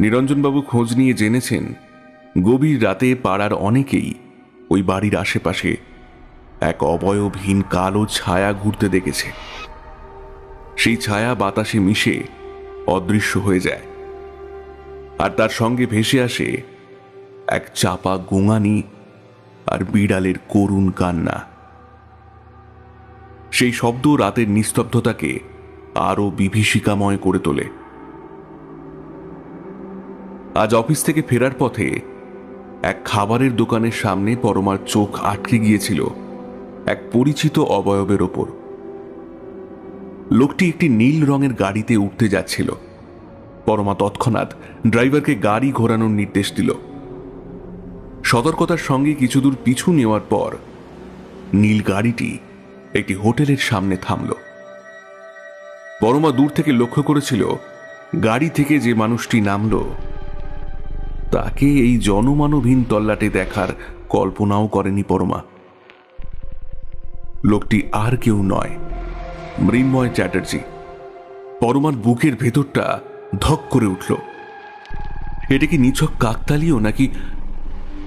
নিরঞ্জনবাবু খোঁজ নিয়ে জেনেছেন গভীর রাতে পাড়ার অনেকেই ওই বাড়ির আশেপাশে এক অবয়বহীন কালো ছায়া ঘুরতে দেখেছে। সেই ছায়া বাতাসে মিশে অদৃশ্য হয়ে যায়, আর তার সঙ্গে ভেসে আসে এক চাপা গোঙানি আর বিড়ালের করুণ কান্না। সেই শব্দ রাতের নিস্তব্ধতাকে আরো বিভীষিকাময় করে তোলে। আজ অফিস থেকে ফেরার পথে এক খাবারের দোকানের সামনে পরমার চোখ আটকে গিয়েছিল এক পরিচিত অবয়বের ওপর। লোকটি একটি নীল রঙের গাড়িতে উঠতে যাচ্ছিল। পরমা তৎক্ষণাৎ ড্রাইভারকে গাড়ি ঘোরানোর নির্দেশ দিল। সতর্কতার সঙ্গে কিছু দূর পিছু নেওয়ার পর নীল গাড়িটি একটি হোটেলের সামনে থামল। পরমা দূর থেকে লক্ষ্য করেছিল গাড়ি থেকে যে মানুষটি নামল তাকে এই জনমানবহীন তল্লাটে দেখার কল্পনাও করেনি পরমা। লোকটি আর কেউ নয়, মৃন্ময় চ্যাটার্জি। পরমার বুকের ভেতরটা ধক করে উঠল। এটা কি নিছক কাকতালীয় নাকি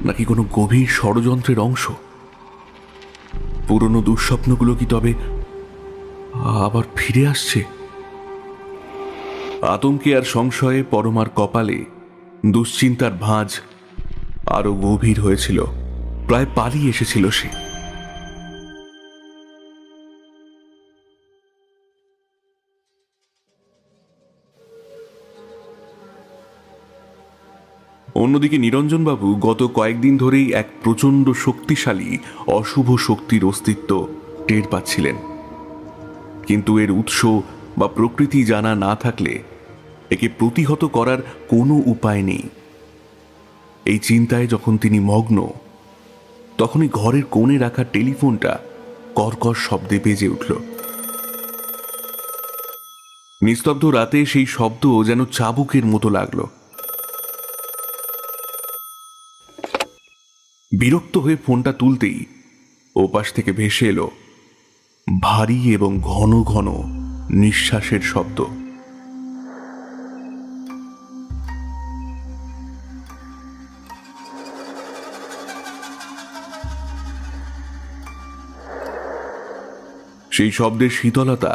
নাকি কোনো গভীর ষড়যন্ত্রের অংশ? পুরনো দুঃস্বপ্নগুলো কি তবে আবার ফিরে আসছে? আতঙ্কে আর সংশয়ে পরমার কপালে দুশ্চিন্তার ভাঁজ আরো গভীর হয়েছিল। প্রায় পালিয়ে এসেছিল সে। অন্যদিকে নিরঞ্জনবাবু গত কয়েকদিন ধরেই এক প্রচণ্ড শক্তিশালী অশুভ শক্তির অস্তিত্ব টের পাচ্ছিলেন, কিন্তু এর উৎস বা প্রকৃতি জানা না থাকলে একে প্রতিহত করার কোনো উপায় নেই। এই চিন্তায় যখন তিনি মগ্ন, তখনই ঘরের কোণে রাখা টেলিফোনটা কর্কশ শব্দে বেজে উঠল। নিস্তব্ধ রাতে সেই শব্দ যেন চাবুকের মতো লাগলো। বিরক্ত হয়ে ফোনটা তুলতেই ওপাশ থেকে ভেসে এলো ভারী এবং ঘন ঘন নিঃশ্বাসের শব্দ। সেই শব্দের শীতলতা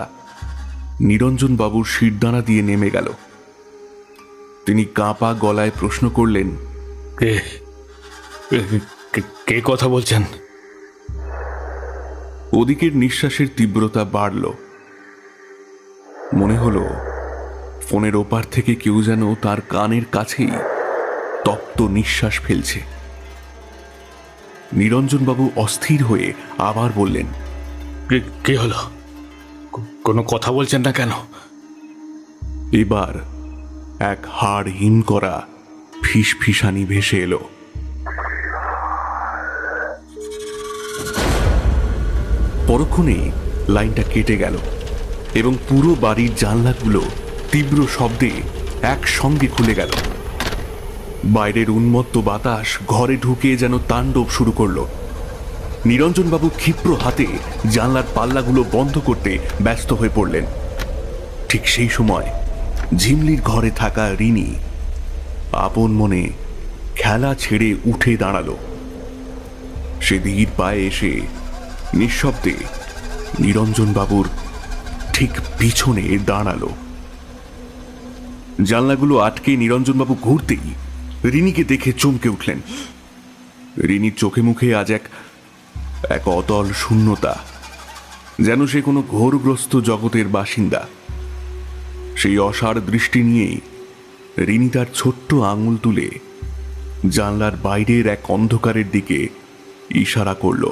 নিরঞ্জনবাবুর শিরদাঁড়া দিয়ে নেমে গেল। তিনি কাঁপা গলায় প্রশ্ন করলেন, কে কথা বলছেন? ওদিকের নিঃশ্বাসের তীব্রতা বাড়ল। মনে হলো ফোনের ওপার থেকে কেউ যেন তার কানের কাছেই তপ্ত নিঃশ্বাস ফেলছে। নিরঞ্জনবাবু অস্থির হয়ে আবার বললেন, কে হলো? কোনো কথা বলছেন না কেন? এবার এক হাড় হিম করা ফিসফিসানি ভেসে এলো। পরক্ষণেই লাইনটা কেটে গেল এবং পুরো বাড়ির জানলাগুলো তীব্র শব্দে একসঙ্গে খুলে গেল। বাইরের উন্মত্ত বাতাস ঘরে ঢুকে যেন তাণ্ডব শুরু করলো। নিরঞ্জনবাবু ক্ষিপ্র হাতে জানলার পাল্লাগুলো বন্ধ করতে ব্যস্ত হয়ে পড়লেন। ঠিক সেই সময় ঝিমলির ঘরে থাকা রিনি আপন মনে খেলা ছেড়ে উঠে দাঁড়ালো। সে ধীর পায়ে এসে নিঃশব্দে নিরঞ্জনবাবুর ঠিক পিছনে দাঁড়ালো। জানলাগুলো আটকে নিরঞ্জনবাবু ঘুরতেই রিনিকে দেখে চমকে উঠলেন। রিনির চোখে মুখে আজ এক অতল শূন্যতা, যেন সে কোনো ঘোরগ্রস্ত জগতের বাসিন্দা। সেই অসাড় দৃষ্টি নিয়েই রিনি তার ছোট্ট আঙুল তুলে জানলার বাইরের এক অন্ধকারের দিকে ইশারা করল।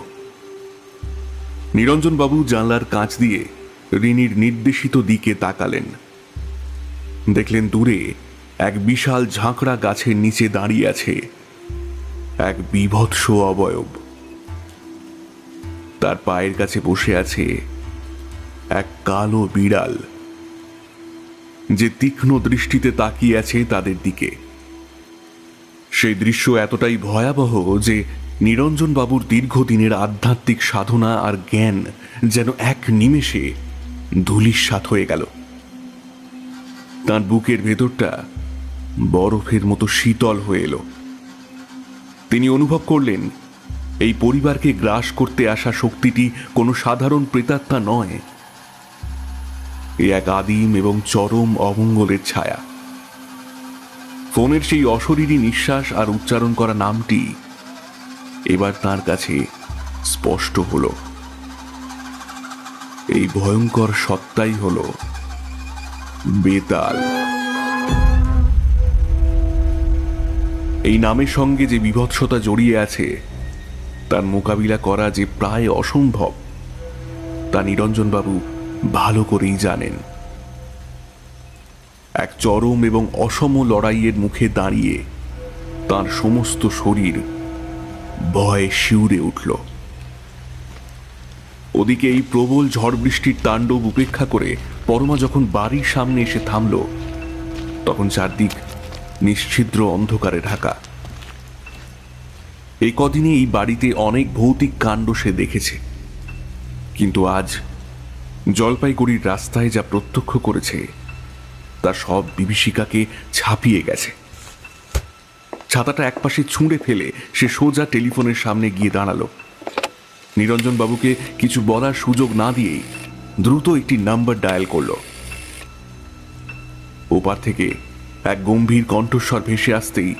নিরঞ্জনবাবু জানলার কাঁচ দিয়ে রিনির নির্দেশিত দিকে তাকালেন। দেখলেন দূরে এক বিশাল ঝাঁকড়া গাছের নিচে দাঁড়িয়ে আছে এক বীভৎস অবয়ব। তার পায়ের কাছে বসে আছে এক কালো বিড়াল, যে তীক্ষ্ণ দৃষ্টিতে তাকিয়ে আছে তাদের দিকে। সেই দৃশ্য এতটাই ভয়াবহ যে নিরঞ্জনবাবুর দীর্ঘদিনের আধ্যাত্মিক সাধনা আর জ্ঞান যেন এক নিমেষে ধূলিসাৎ হয়ে গেল। তার বুকের ভেতরটা বরফের মতো শীতল হয়ে এলো। তিনি অনুভব করলেন এই পরিবারকে গ্রাস করতে আসা শক্তিটি কোনো সাধারণ প্রেতাত্মা নয়, এ এক আদিম এবং চরম অমঙ্গলের ছায়া। ফোনের সেই অশরীরী নিঃশ্বাস আর উচ্চারণ করা নামটি এবার তার কাছে স্পষ্ট হলো। এই ভয়ঙ্কর সত্তাই হলো বেতাল। এই নামের সঙ্গে যে বিভৎসতা জড়িয়ে আছে তার মোকাবিলা করা যে প্রায় অসম্ভব, তা নিরঞ্জনবাবু ভালো করেই জানেন। এক চরম এবং অসম লড়াইয়ের মুখে দাঁড়িয়ে তার সমস্ত শরীর ভয়ে শিউরে উঠল। ওদিকে এই প্রবল ঝড় বৃষ্টির তাণ্ডব উপেক্ষা করে পরমা যখন বাড়ির সামনে এসে থামল, তখন চারদিক নিশ্ছিদ্র অন্ধকারে ঢাকা। এই কদিনে এই বাড়িতে অনেক ভৌতিক কাণ্ড সে দেখেছে, কিন্তু আজ জলপাইগুড়ির রাস্তায় যা প্রত্যক্ষ করেছে তা সব বিভীষিকাকে ছাপিয়ে গেছে। ছাতাটা একপাশে ছুঁড়ে ফেলে সে সোজা টেলিফোনের সামনে গিয়ে দাঁড়ালো। নিরঞ্জনবাবুকে কিছু বলার সুযোগ না দিয়েই দ্রুত একটি নাম্বার ডায়াল করল। ওপার থেকে এক গম্ভীর কণ্ঠস্বর ভেসে আসতেই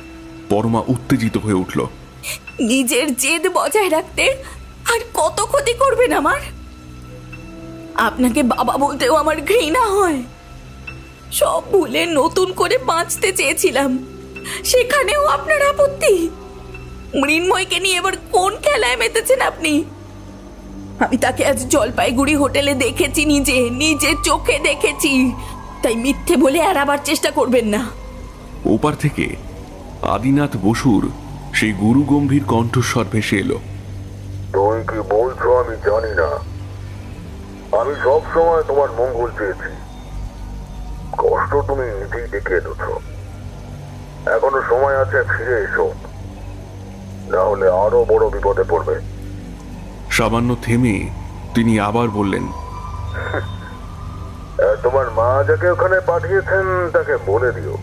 পরমা উত্তেজিত হয়ে উঠল। নিজের জেদ বজায় রাখতে আর কত ক্ষতি করবেন আমার? আপনাকে বাবা বলতেও আমার ঘৃণা হয়। সব ভুলে নতুন করে বাঁচতে চেয়েছিলাম, সেখানেও আপনার আপত্তি। মৃন্ময়কে নিয়ে এবার কোন খেলায় মেতেছেন আপনি? আমি তাকে আজ জলপাইগুড়ি হোটেলে দেখেছি, নিজের চোখে দেখেছি, তাই মিথ্যে বলে এড়াবার চেষ্টা করবেন না। ওপার থেকে আদিনাথ বসুর সেই গুরু গম্ভীর কণ্ঠস্বর ভেসে এলো। তুই কি বলছো আমি জানি না। আমি সব সময় তোমার মঙ্গল চেয়েছি। কষ্ট তুমি নিজেই ডেকে এনেছ। এখনো সময় আছে, ফিরে এসো, না হলে আরো বড় বিপদে পড়বে। সামান্য থেমে তিনি আবার বললেন, তোমার মা যাকে ওখানে পাঠিয়েছেন তাকে বলে দিও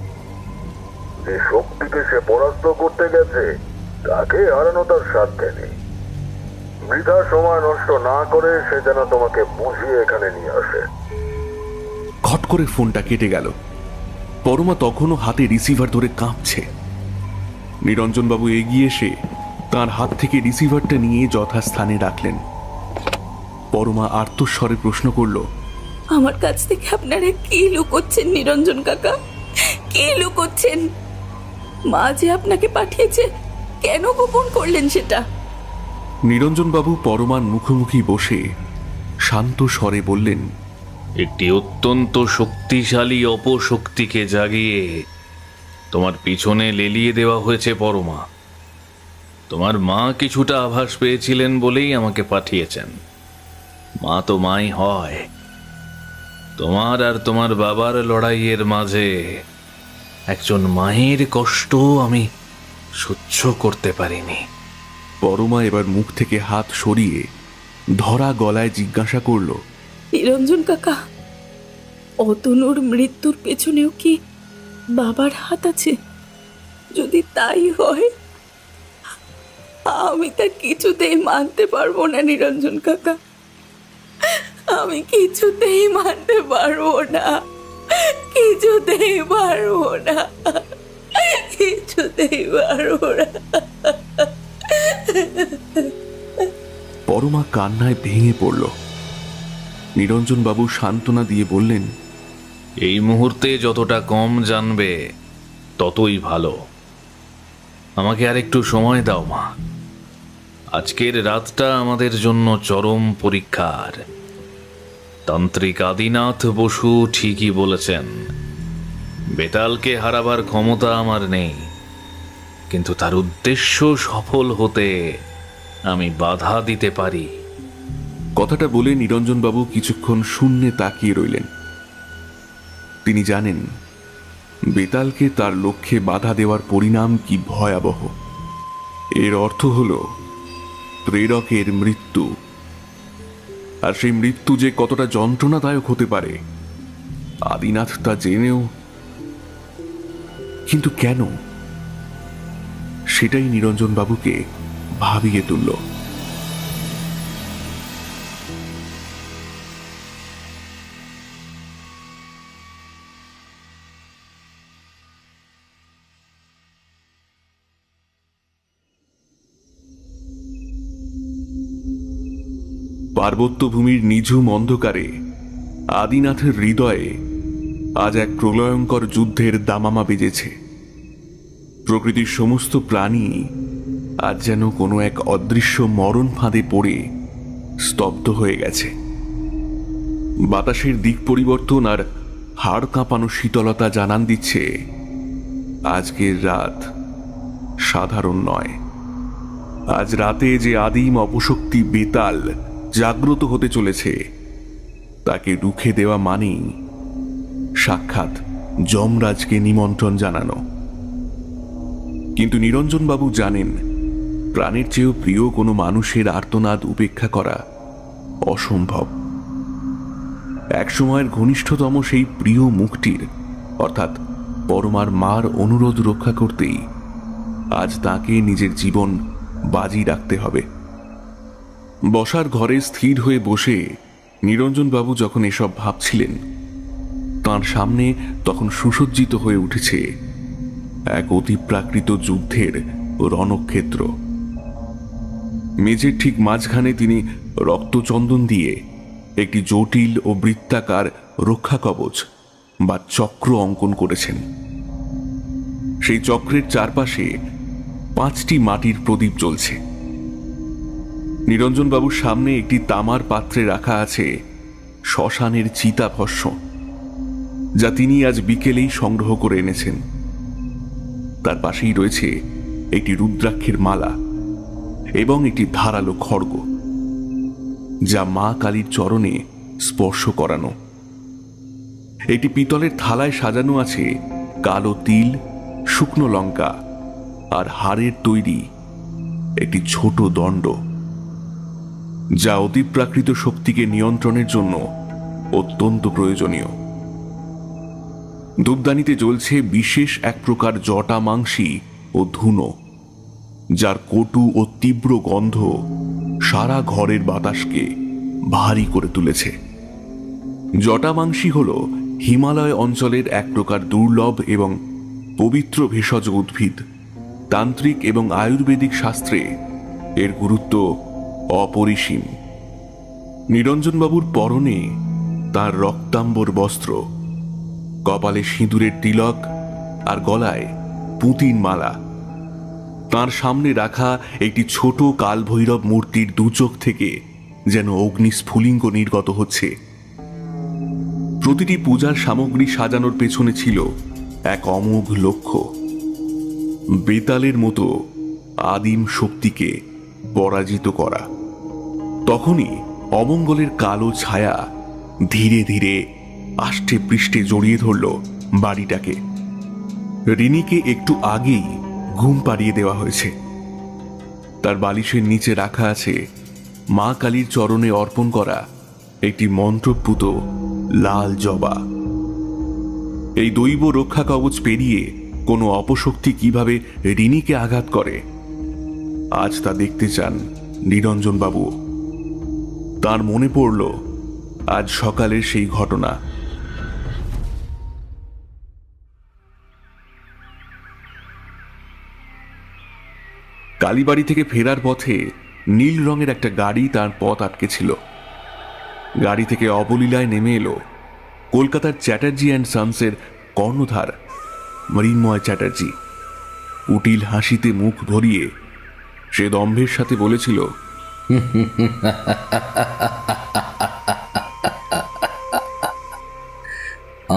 যে শক্তিকে সে পরাস্ত করতে গেছে তাকে হারানো তার সাধ্যে নেই। বৃথা সময় নষ্ট না করে সে যেন তোমাকে বুঝিয়ে এখানে নিয়ে আসে। খট করে ফোনটা কেটে গেল। পরমা তখনও হাতে রিসিভার ধরে কাঁপছে। নিরঞ্জনবাবু এগিয়ে এসে তার হাত থেকে রিসিভারটা নিয়ে যথাস্থানে রাখলেন। পরমা আর্তস্বরে প্রশ্ন করল, আমার কাছ থেকে আপনারা কি লুকোচ্ছেন নিরঞ্জন কাকা? কি লুকোচ্ছেন? মা যে আপনাকে পাঠিয়েছে, কেন গোপন করলেন সেটা? নিরঞ্জনবাবু পরমার মুখোমুখি বসে শান্ত স্বরে বললেন, একটি অত্যন্ত শক্তিশালী অপশক্তিকে জাগিয়ে তোমার পিছনে লেলিয়ে দেওয়া হয়েছে পরমা। তোমার মা কিছুটা আভাস পেয়েছিলেন বলেই আমাকে পাঠিয়েছেন। মা তো মাই হয়। তোমার আর তোমার বাবার লড়াইয়ের মাঝে একজন মায়ের কষ্ট আমি সহ্য করতে পারিনি। পরমা এবার মুখ থেকে হাত সরিয়ে ধরা গলায় জিজ্ঞাসা করল, নিরঞ্জন কাকা, অতনুর মৃত্যুর পেছনেও কি বাবার হাত আছে? যদি তাই হয়, আমি তা কিছুতেই মানতে পারবো না নিরঞ্জন কাকা। আমি কিছুতেই মানতে পারবো না, কিছুতেই পারবো না, কিছুতেই পারবো না। পরমা কান্নায় ভেঙে পড়ল। নিরঞ্জন বাবু সান্ত্বনা দিয়ে বললেন, এই মুহূর্তে যতটা কম জানবে ততই ভালো। আমাকে আর একটু সময় দাও মা। আজকের রাতটা আমাদের জন্য চরম পরীক্ষার। তান্ত্রিক আদিনাথ বসু ঠিকই বলেছেন, বেতালকে হারাবার ক্ষমতা আমার নেই, কিন্তু তার উদ্দেশ্য সফল হতে আমি বাধা দিতে পারি। কথাটা বলে নিরঞ্জন বাবু কিছুক্ষণ শূন্যে তাকিয়ে রইলেন। তিনি জানেন বেতালকে তার লক্ষ্যে বাধা দেওয়ার পরিণাম কি ভয়াবহ। এর অর্থ হল প্রেরকের মৃত্যু। আর সেই মৃত্যু যে কতটা যন্ত্রণাদায়ক হতে পারে আদিনাথ তা জেনেও, কিন্তু কেন, সেটাই নিরঞ্জন বাবুকে ভাবিয়ে তুলল। পার্বত্য ভূমির নিঝুম অন্ধকারে আদিনাথের হৃদয়ে আজ এক প্রলয়ঙ্কর যুদ্ধের দামামা বেজেছে। প্রকৃতির সমস্ত প্রাণী আজ যেন কোনো এক অদৃশ্য মরণ ফাঁদে পড়ে স্তব্ধ হয়ে গেছে। বাতাসের দিক পরিবর্তন আর হাড় কাঁপানো শীতলতা জানান দিচ্ছে আজকের রাত সাধারণ নয়। আজ রাতে যে আদিম অপশক্তি বেতাল জাগ্রত হতে চলেছে তাকে রুখে দেওয়া মানেই সাক্ষাৎ যমরাজকে নিমন্ত্রণ জানানো। কিন্তু নিরঞ্জন বাবু জানেন প্রাণের চেয়েও প্রিয় কোনো মানুষের আর্তনাদ উপেক্ষা করা অসম্ভব। একসময়ের ঘনিষ্ঠতম সেই প্রিয় মুখটির অর্থাৎ পরমার মার অনুরোধ রক্ষা করতেই আজ তাকে নিজের জীবন বাজি রাখতে হবে। বসার ঘরে স্থির হয়ে বসে নিরঞ্জন বাবু যখন এসব ভাবছিলেন, তাঁর সামনে তখন সুসজ্জিত হয়ে উঠেছে এক অতিপ্রাকৃত যুদ্ধের রণক্ষেত্র। মেঝের ঠিক মাঝখানে তিনি রক্তচন্দন দিয়ে একটি জটিল ও বৃত্তাকার রক্ষা কবচ বা চক্র অঙ্কন করেছেন। সেই চক্রের চারপাশে 5টি মাটির প্রদীপ জ্বলছে। নিরঞ্জন বাবুর সামনে একটি তামার পাত্রে রাখা আছে শ্মশানের চিতাভস্ম, যা তিনি আজ বিকেলেই সংগ্রহ করে এনেছেন। তার পাশেই রয়েছে একটি রুদ্রাক্ষের মালা এবং একটি ধারালো খড়গ, যা মা কালীর চরণে স্পর্শ করানো। একটি পিতলের থালায় সাজানো আছে কালো তিল, শুকনো লঙ্কা আর হাড়ের তৈরি একটি ছোট দণ্ড, যা অতিপ্রাকৃত শক্তিকে নিয়ন্ত্রণের জন্য অত্যন্ত প্রয়োজনীয়। ধূপদানিতে জ্বলছে বিশেষ এক প্রকার জটা মাংসী ও ধুনো, যার কটু ও তীব্র গন্ধ সারা ঘরের বাতাসকে ভারী করে তুলেছে। জটা মাংসী হল হিমালয় অঞ্চলের এক প্রকার দুর্লভ এবং পবিত্র ভেষজ উদ্ভিদ। তান্ত্রিক এবং আয়ুর্বেদিক শাস্ত্রে এর গুরুত্ব অপরিসীম। নিরঞ্জনবাবুর পরনে তার রক্তাম্বর বস্ত্র, কপালে সিঁদুরের তিলক আর গলায় পুঁতির মালা। তার সামনে রাখা একটি ছোট কালভৈরব মূর্তির দুচোখ থেকে যেন অগ্নিস্ফুলিঙ্গ নির্গত হচ্ছে। প্রতিটি পূজার সামগ্রী সাজানোর পেছনে ছিল এক অমোঘ লক্ষ্য। বেতালের মতো আদিম শক্তিকে পরাজিত করা। তখনই অমঙ্গলের কালো ছায়া ধীরে ধীরে আষ্টে পৃষ্ঠে জড়িয়ে ধরল বাড়িটাকে। রিনিকে একটু আগেই ঘুম পাড়িয়ে দেওয়া হয়েছে। তার বালিশের নিচে রাখা আছে মা কালীর চরণে অর্পণ করা একটি মন্ত্রপুত লাল জবা। এই দৈব রক্ষা কবচ পেরিয়ে কোনো অপশক্তি কিভাবে রিনিকে আঘাত করে, আজ তা দেখতে চান নিরঞ্জন বাবু। তার মনে পড়ল আজ সকালের সেই ঘটনা। কালীবাড়ি থেকে ফেরার পথে নীল রঙের একটা গাড়ি তার পথ আটকে ছিল। গাড়ি থেকে অবলীলায় নেমে এলো কলকাতার চ্যাটার্জি অ্যান্ড সন্সের কর্ণধার মৃন্ময় চ্যাটার্জি। কুটিল হাসিতে মুখ ভরিয়ে সে দম্ভের সাথে বলেছিল,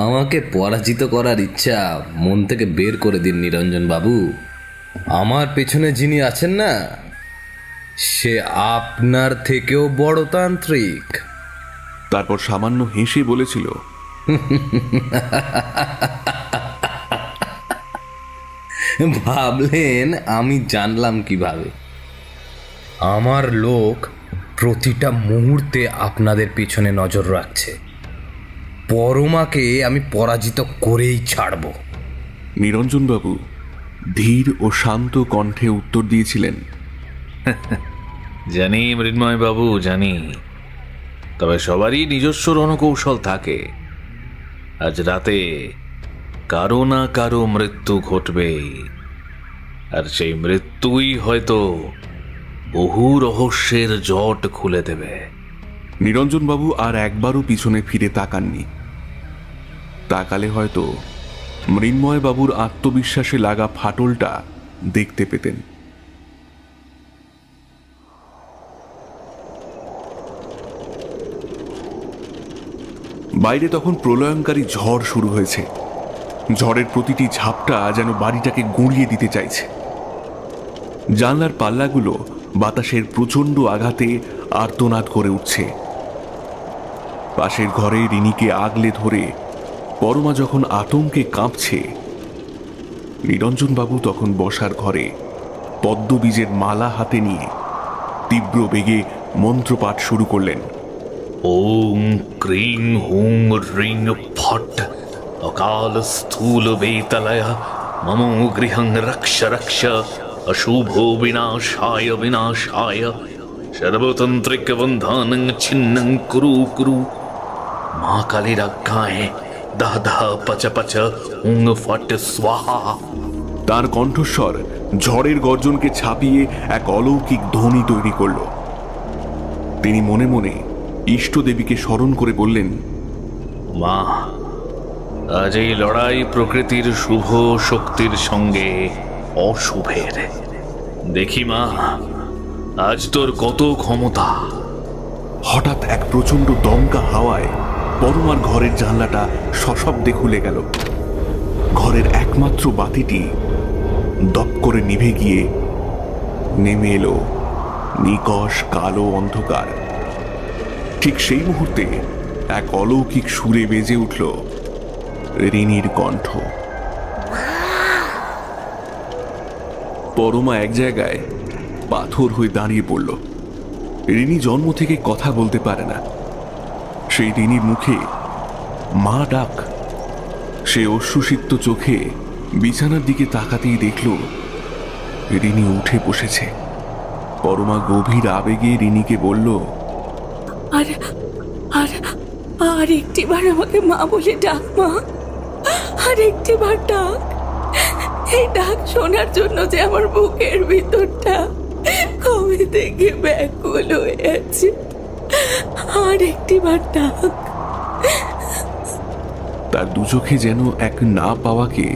আমাকে পরাজিত করার ইচ্ছা মন থেকে বের করে দিন নিরঞ্জন বাবু। আমার পেছনে যিনি আছেন না, সে আপনার থেকেও বড় তান্ত্রিক। তারপর সামান্য হেসে বলেছিল, ভাবলেন আমি জানলাম কিভাবে? আমার লোক প্রতিটা মুহূর্তে আপনাদের পিছনে নজর রাখছে। পরমাকে আমি পরাজিত করেই ছাড়ব। নিরঞ্জনবাবু ধীর ও শান্ত কণ্ঠে উত্তর দিয়েছিলেন, জানি মৃন্ময় বাবু, জানি। তবে সবারই নিজস্ব রণকৌশল থাকে। আজ রাতে কারো না কারো মৃত্যু ঘটবে, আর সেই মৃত্যুই হয়তো বহু রহস্যের জট খুলে দেবে। নিরঞ্জনবাবু আর একবারও পিছনে ফিরে তাকাননি। তাকালে হয়তো মৃন্ময় বাবুর আত্মবিশ্বাসে লাগা ফাটলটা দেখতে পেতেন। বাইরে তখন প্রলয়ঙ্কারী ঝড় শুরু হয়েছে। ঝড়ের প্রতিটি ঝাপটা যেন বাড়িটাকে গুঁড়িয়ে দিতে চাইছে। জানলার পাল্লাগুলো বাতাসের প্রচণ্ড আঘাতে আর্তনাদ করে উঠছে। পাশের ঘরে রিনিকে আগলে ধরে পরমা যখন আতঙ্কে কাঁপছে, নিরঞ্জনবাবু তখন বসার ঘরে পদ্মবীজের মালা হাতে নিয়ে তীব্র বেগে মন্ত্রপাঠ শুরু করলেন। ওম ক্রিং হুং রিং ফট অকাল স্থূল বেতলয় মম গৃহং রক্ষ রক্ষ অশুভ বিনাশায় বিনাশায় সর্বতন্ত্রিক বন্ধনং ছিন্নং কুরু কুরু। মা কালীর আজ্ঞায় দাহ দাহ পচ পচ হুং ফট স্বাহা। তার কণ্ঠস্বর ঝড়ের গর্জনকে ছাপিয়ে এক অলৌকিক ধ্বনি তৈরি করল। তিনি মনে মনে ইষ্ট দেবীকে স্মরণ করে বললেন, মা, আজ এই লড়াই প্রকৃতির শুভ শক্তির সঙ্গে অশুভের। দেখি মা, আজ তোর কত ক্ষমতা। হঠাৎ এক প্রচন্ড দমকা হাওয়ায় পরমার ঘরের জানলাটা সশব্দে খুলে গেল। ঘরের একমাত্র বাতিটি দপ করে নিভে গিয়ে নেমে এলো নিকষ কালো অন্ধকার। ঠিক সেই মুহূর্তে এক অলৌকিক সুরে বেজে উঠল রিনির কণ্ঠ। পরমা এক জায়গায় পাথর হয়ে দাঁড়িয়ে পড়ল। রিনি জন্ম থেকে কথা বলতে পারে না। সেই রিনির মুখে মা ডাক। সে অশ্রুসিক্ত চোখে বিছানার দিকে তাকাতেই দেখল রিনি উঠে বসেছে। পরমা গভীর আবেগে রিনিকে বলল, আর আর আর একটিবার আমাকে মা বলে ডাক, মা, আর একটিবার ডাক। এই ডাক শোনার জন্য যে আমার বুকের ভিতরটা কবে থেকে ব্যাকুল হয়ে আছে। আর একটিবার ডাক। তার দু চোখে যেন এক না পাওয়াকে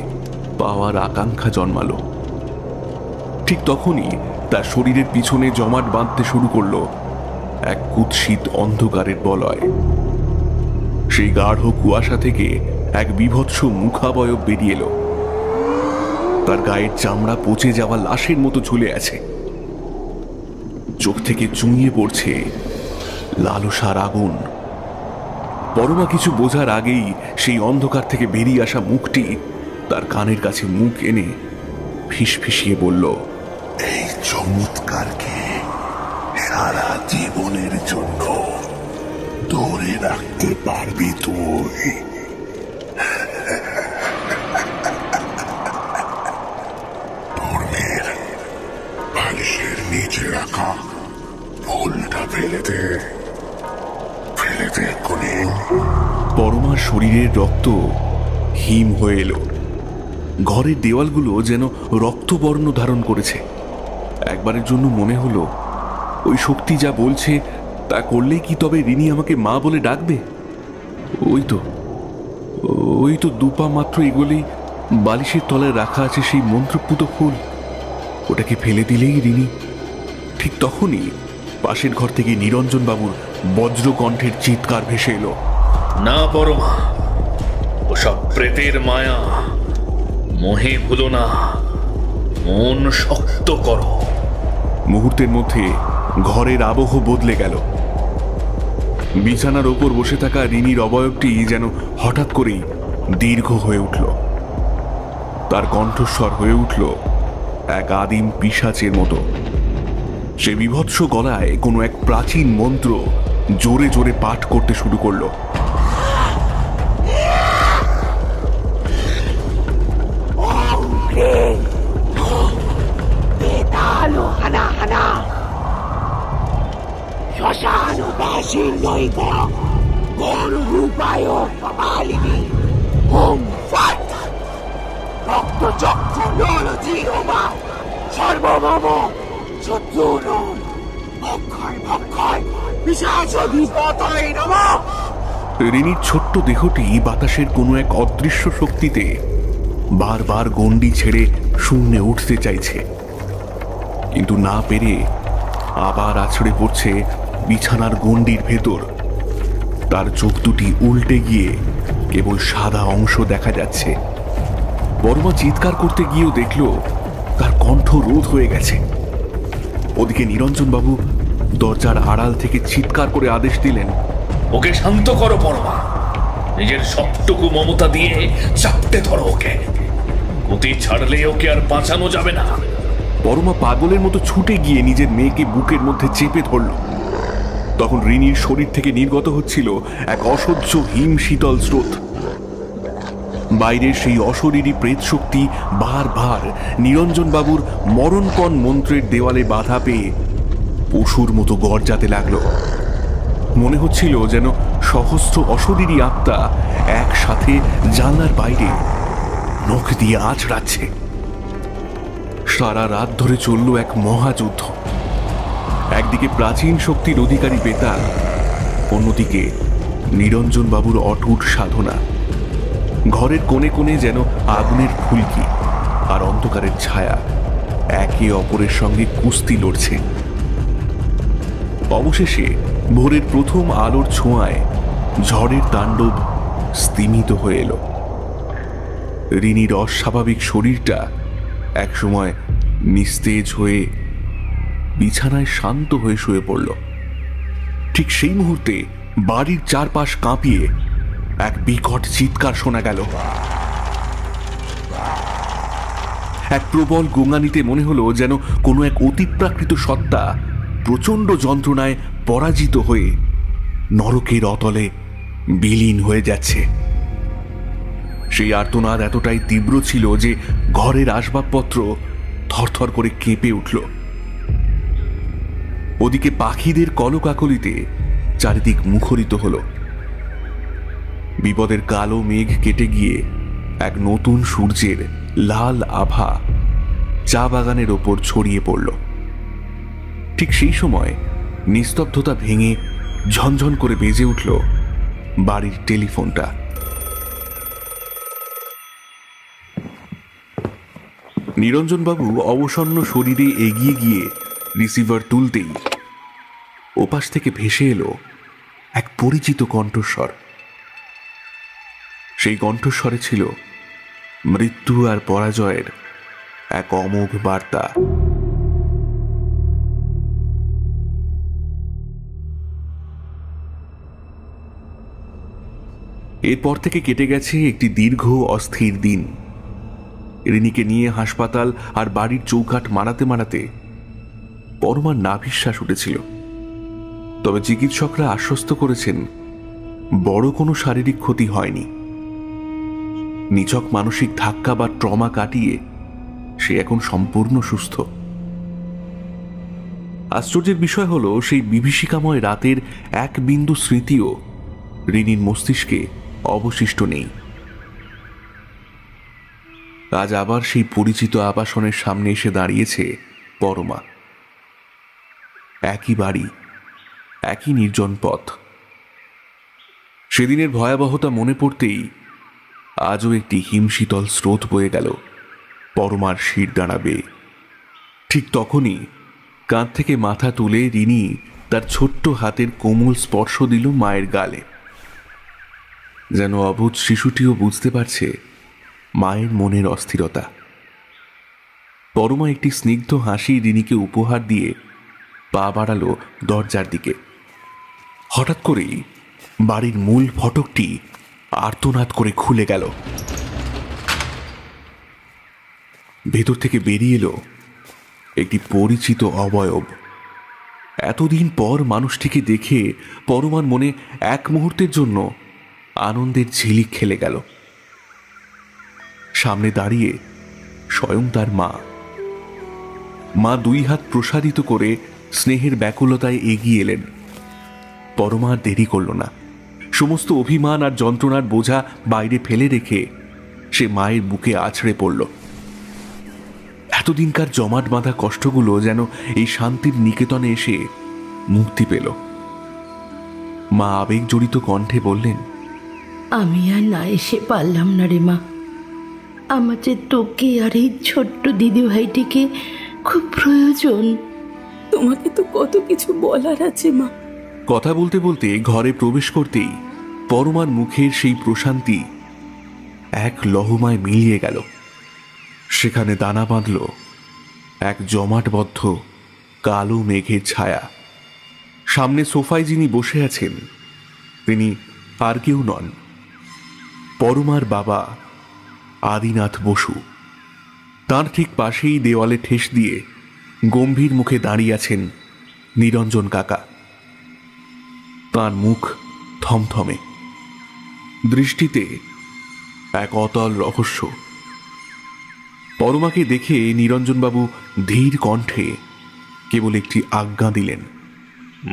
পাওয়ার আকাঙ্ক্ষা জন্মালো। ঠিক তখনই তার শরীরের পিছনে জমাট বাঁধতে শুরু করলো এক কুৎসিত অন্ধকারের বলয়। সেই গাঢ় কুয়াশা থেকে এক বীভৎস মুখাবয়ব বেরিয়ে এলো। তার গায়ের চামড়া পচে যাওয়া লাশের মতো ঝুলে আছে। চোখ থেকে চুঁইয়ে পড়ছে লালসার আগুন। পরমা কিছু বোঝার আগেই সেই অন্ধকার থেকে বেরিয়ে আসা মুখটি তার কানের কাছে মুখ এনে ফিসফিসিয়ে বলল, এই চমৎকারকে সারা জীবনের জন্য ধরে রাখতে পারবি তুই? তোর মেয়ের বালিশের নিচে রাখা ফুলটা ফেলে দে, ফেলে দে কোনে। পরমার শরীরের রক্ত হিম হয়ে এলো। ঘরের দেওয়ালগুলো যেন রক্তবর্ণ ধারণ করেছে। একবারের জন্য মনে হলো ওই শক্তি যা বলছে তা করলেই কি তবে রিনি আমাকে মা বলে ডাকবে? ওই তো দুপা মাত্র এগোলেই বালিশের তলায় রাখা আছে সেই মন্ত্রপুত ফুল। ওটাকে ফেলে দিলেই রিনি। ঠিক তখনই পাশের ঘর থেকে নিরঞ্জন বাবুর বজ্রকণ্ঠের চিৎকার ভেসে এলো, না পরমা, ওসব প্রেতের মায়া, মোহে ভুলো না, মন শক্ত করো। মুহূর্তের মধ্যে ঘরের আবহ বদলে গেল। বিছানার ওপর বসে থাকা রিনির অবয়বটি যেন হঠাৎ করেই দীর্ঘ হয়ে উঠল। তার কণ্ঠস্বর হয়ে উঠল এক আদিম পিশাচের মতো। সে বিভৎস গলায় কোনো এক প্রাচীন মন্ত্র জোরে জোরে পাঠ করতে শুরু করলো। রিনির ছোট্ট দেহটি বাতাসের কোনো এক অদৃশ্য শক্তিতে বারবার গণ্ডি ছেড়ে শূন্যে উঠতে চাইছে, কিন্তু না পেরে আবার আছড়ে পড়ছে বিছানার গণ্ডির ভেতর। তার চোখ দুটি উল্টে গিয়ে কেবল সাদা অংশ দেখা যাচ্ছে। পরমা চিৎকার করতে গিয়েও দেখল তার কণ্ঠ রোধ হয়ে গেছে। ওদিকে নিরঞ্জন বাবু দরজার আড়াল থেকে চিৎকার করে আদেশ দিলেন, ওকে শান্ত করো পরমা, নিজের সবটুকু মমতা দিয়ে চাপটে ধরো ওকে, গতি ছাড়লে ওকে আর বাঁচানো যাবে না। পরমা পাগলের মতো ছুটে গিয়ে নিজের মেয়েকে বুকের মধ্যে চেপে ধরল। তখন রিনির শরীর থেকে নির্গত হচ্ছিল এক অসহ্য হিম শীতল স্রোত। বাইরের সেই অশরীরী প্রেত শক্তি বারবার নিরঞ্জন বাবুর মরণপণ মন্ত্রের দেওয়ালে বাধা পেয়ে পশুর মতো গর্জাতে লাগলো। মনে হচ্ছিল যেন সহস্র অশরীরী আত্মা একসাথে জানলার বাইরে নখ দিয়ে আঁচড়াচ্ছে। সারা রাত ধরে চলল এক মহাযুদ্ধ। একদিকে প্রাচীন শক্তির অধিকারী বেতাল, অন্যদিকে নিরঞ্জন বাবুর অটুট সাধনা। ঘরের কোণে কোণে যেন আগুনের ফুলকি আর অন্ধকারের ছায়া একে অপরের সঙ্গে কুস্তি লড়ছে। অবশেষে ভোরের প্রথম আলোর ছোঁয়ায় ঝড়ের তাণ্ডব স্তিমিত হয়ে এলো। রিনির অস্বাভাবিক শরীরটা একসময় নিস্তেজ হয়ে বিছানায় শান্ত হয়ে শুয়ে পড়ল। ঠিক সেই মুহূর্তে বাড়ির চারপাশ কাঁপিয়ে এক বিকট চিৎকার শোনা গেল। এক প্রবল গোঙানিতে মনে হলো যেন কোনো এক অতিপ্রাকৃত সত্তা প্রচণ্ড যন্ত্রণায় পরাজিত হয়ে নরকের অতলে বিলীন হয়ে যাচ্ছে। সেই আর্তনাদ এতটাই তীব্র ছিল যে ঘরের আসবাবপত্র থরথর করে কেঁপে উঠল। ওদিকে পাখিদের কলকাকলিতে চারিদিক মুখরিত হল। বিপদের কালো মেঘ কেটে গিয়ে এক নতুন সূর্যের লাল আভা চা বাগানের ওপর ছড়িয়ে পড়ল। ঠিক সেই সময় নিস্তব্ধতা ভেঙে ঝনঝন করে বেজে উঠল বাড়ির টেলিফোনটা। নিরঞ্জনবাবু অবসন্ন শরীরে এগিয়ে গিয়ে রিসিভার তুলতেই ওপাশ থেকে ভেসে এলো এক পরিচিত কণ্ঠস্বর। সেই কণ্ঠস্বরে ছিল মৃত্যু আর পরাজয়ের এক অমোঘ বার্তা। এরপর থেকে কেটে গেছে একটি দীর্ঘ অস্থির দিন। রিনিকে নিয়ে হাসপাতাল আর বাড়ির চৌকাঠ মারাতে মারাতে পরমার নাভিশ্বাস উঠেছিল। তবে চিকিৎসকরা আশ্বস্ত করেছেন বড় কোনো শারীরিক ক্ষতি হয়নি। নিছক মানসিক ধাক্কা বা ট্রমা কাটিয়ে সে এখন সম্পূর্ণ সুস্থ। আশ্চর্যের বিষয় হলো সেই বিভীষিকাময় রাতের এক বিন্দু স্মৃতিও রিনির মস্তিষ্কে অবশিষ্ট নেই। আজ আবার সেই পরিচিত আবাসনের সামনে এসে দাঁড়িয়েছে পরমা। একই বাড়ি, একই নির্জন পথ। সেদিনের ভয়াবহতা মনে পড়তেই আজও একটি হিমশীতল স্রোত বয়ে গেল পরমার শির দাঁড়াবে। ঠিক তখনই কাঁধ থেকে মাথা তুলে রিনি তার ছোট্ট হাতের কোমল স্পর্শ দিল মায়ের গালে। যেন অবুঝ শিশুটিও বুঝতে পারছে মায়ের মনের অস্থিরতা। পরমা একটি স্নিগ্ধ হাসি রিনিকে উপহার দিয়ে পা বাড়ালো দরজার দিকে। হঠাৎ করেই বাড়ির মূল ফটকটি আর্তনাদ করে খুলে গেল। ভেতর থেকে বেরিয়ে এলো একটি পরিচিত অবয়ব। এতদিন পর মানুষটিকে দেখে পরমার মনে এক মুহূর্তের জন্য আনন্দের ঝিলিক খেলে গেল। সামনে দাঁড়িয়ে স্বয়ং তার মা। মা দুই হাত প্রসারিত করে স্নেহের ব্যাকুলতায় এগিয়ে এলেন। পরমা দেরি করল না। সমস্ত অভিমান আর যন্ত্রণার বোঝা বাইরে ফেলে রেখে সে মায়ের বুকে আছড়ে পড়ল। এতদিনকার জমাট বাঁধা কষ্টগুলো যেন এই শান্তির নিকেতনে এসে মুক্তি পেল। মা আবেগ জড়িত কণ্ঠে বললেন, আমি আর না এসে পারলাম না রে মা। আমার যে তোকে আর এই ছোট্ট দিদিভাইটিকে খুব প্রয়োজন। তোমাকে তো কত কিছু বলার আছে মা। কথা বলতে বলতে ঘরে প্রবেশ করতেই পরমার মুখের সেই প্রশান্তি এক লহমায় মিলিয়ে গেল। সেখানে দানা বাঁধল এক জমাটবদ্ধ কালো মেঘের ছায়া। সামনে সোফায় যিনি বসে আছেন তিনি আর কেউ নন, পরমার বাবা আদিনাথ বসু। তার ঠিক পাশেই দেওয়ালে ঠেস দিয়ে গম্ভীর মুখে দাঁড়িয়ে আছেন নিরঞ্জন কাকা। তার মুখ থমথমে, দৃষ্টিতে এক অতল রহস্য। পরমাকে দেখে নিরঞ্জনবাবু ধীর কণ্ঠে কেবল একটি আজ্ঞা দিলেন,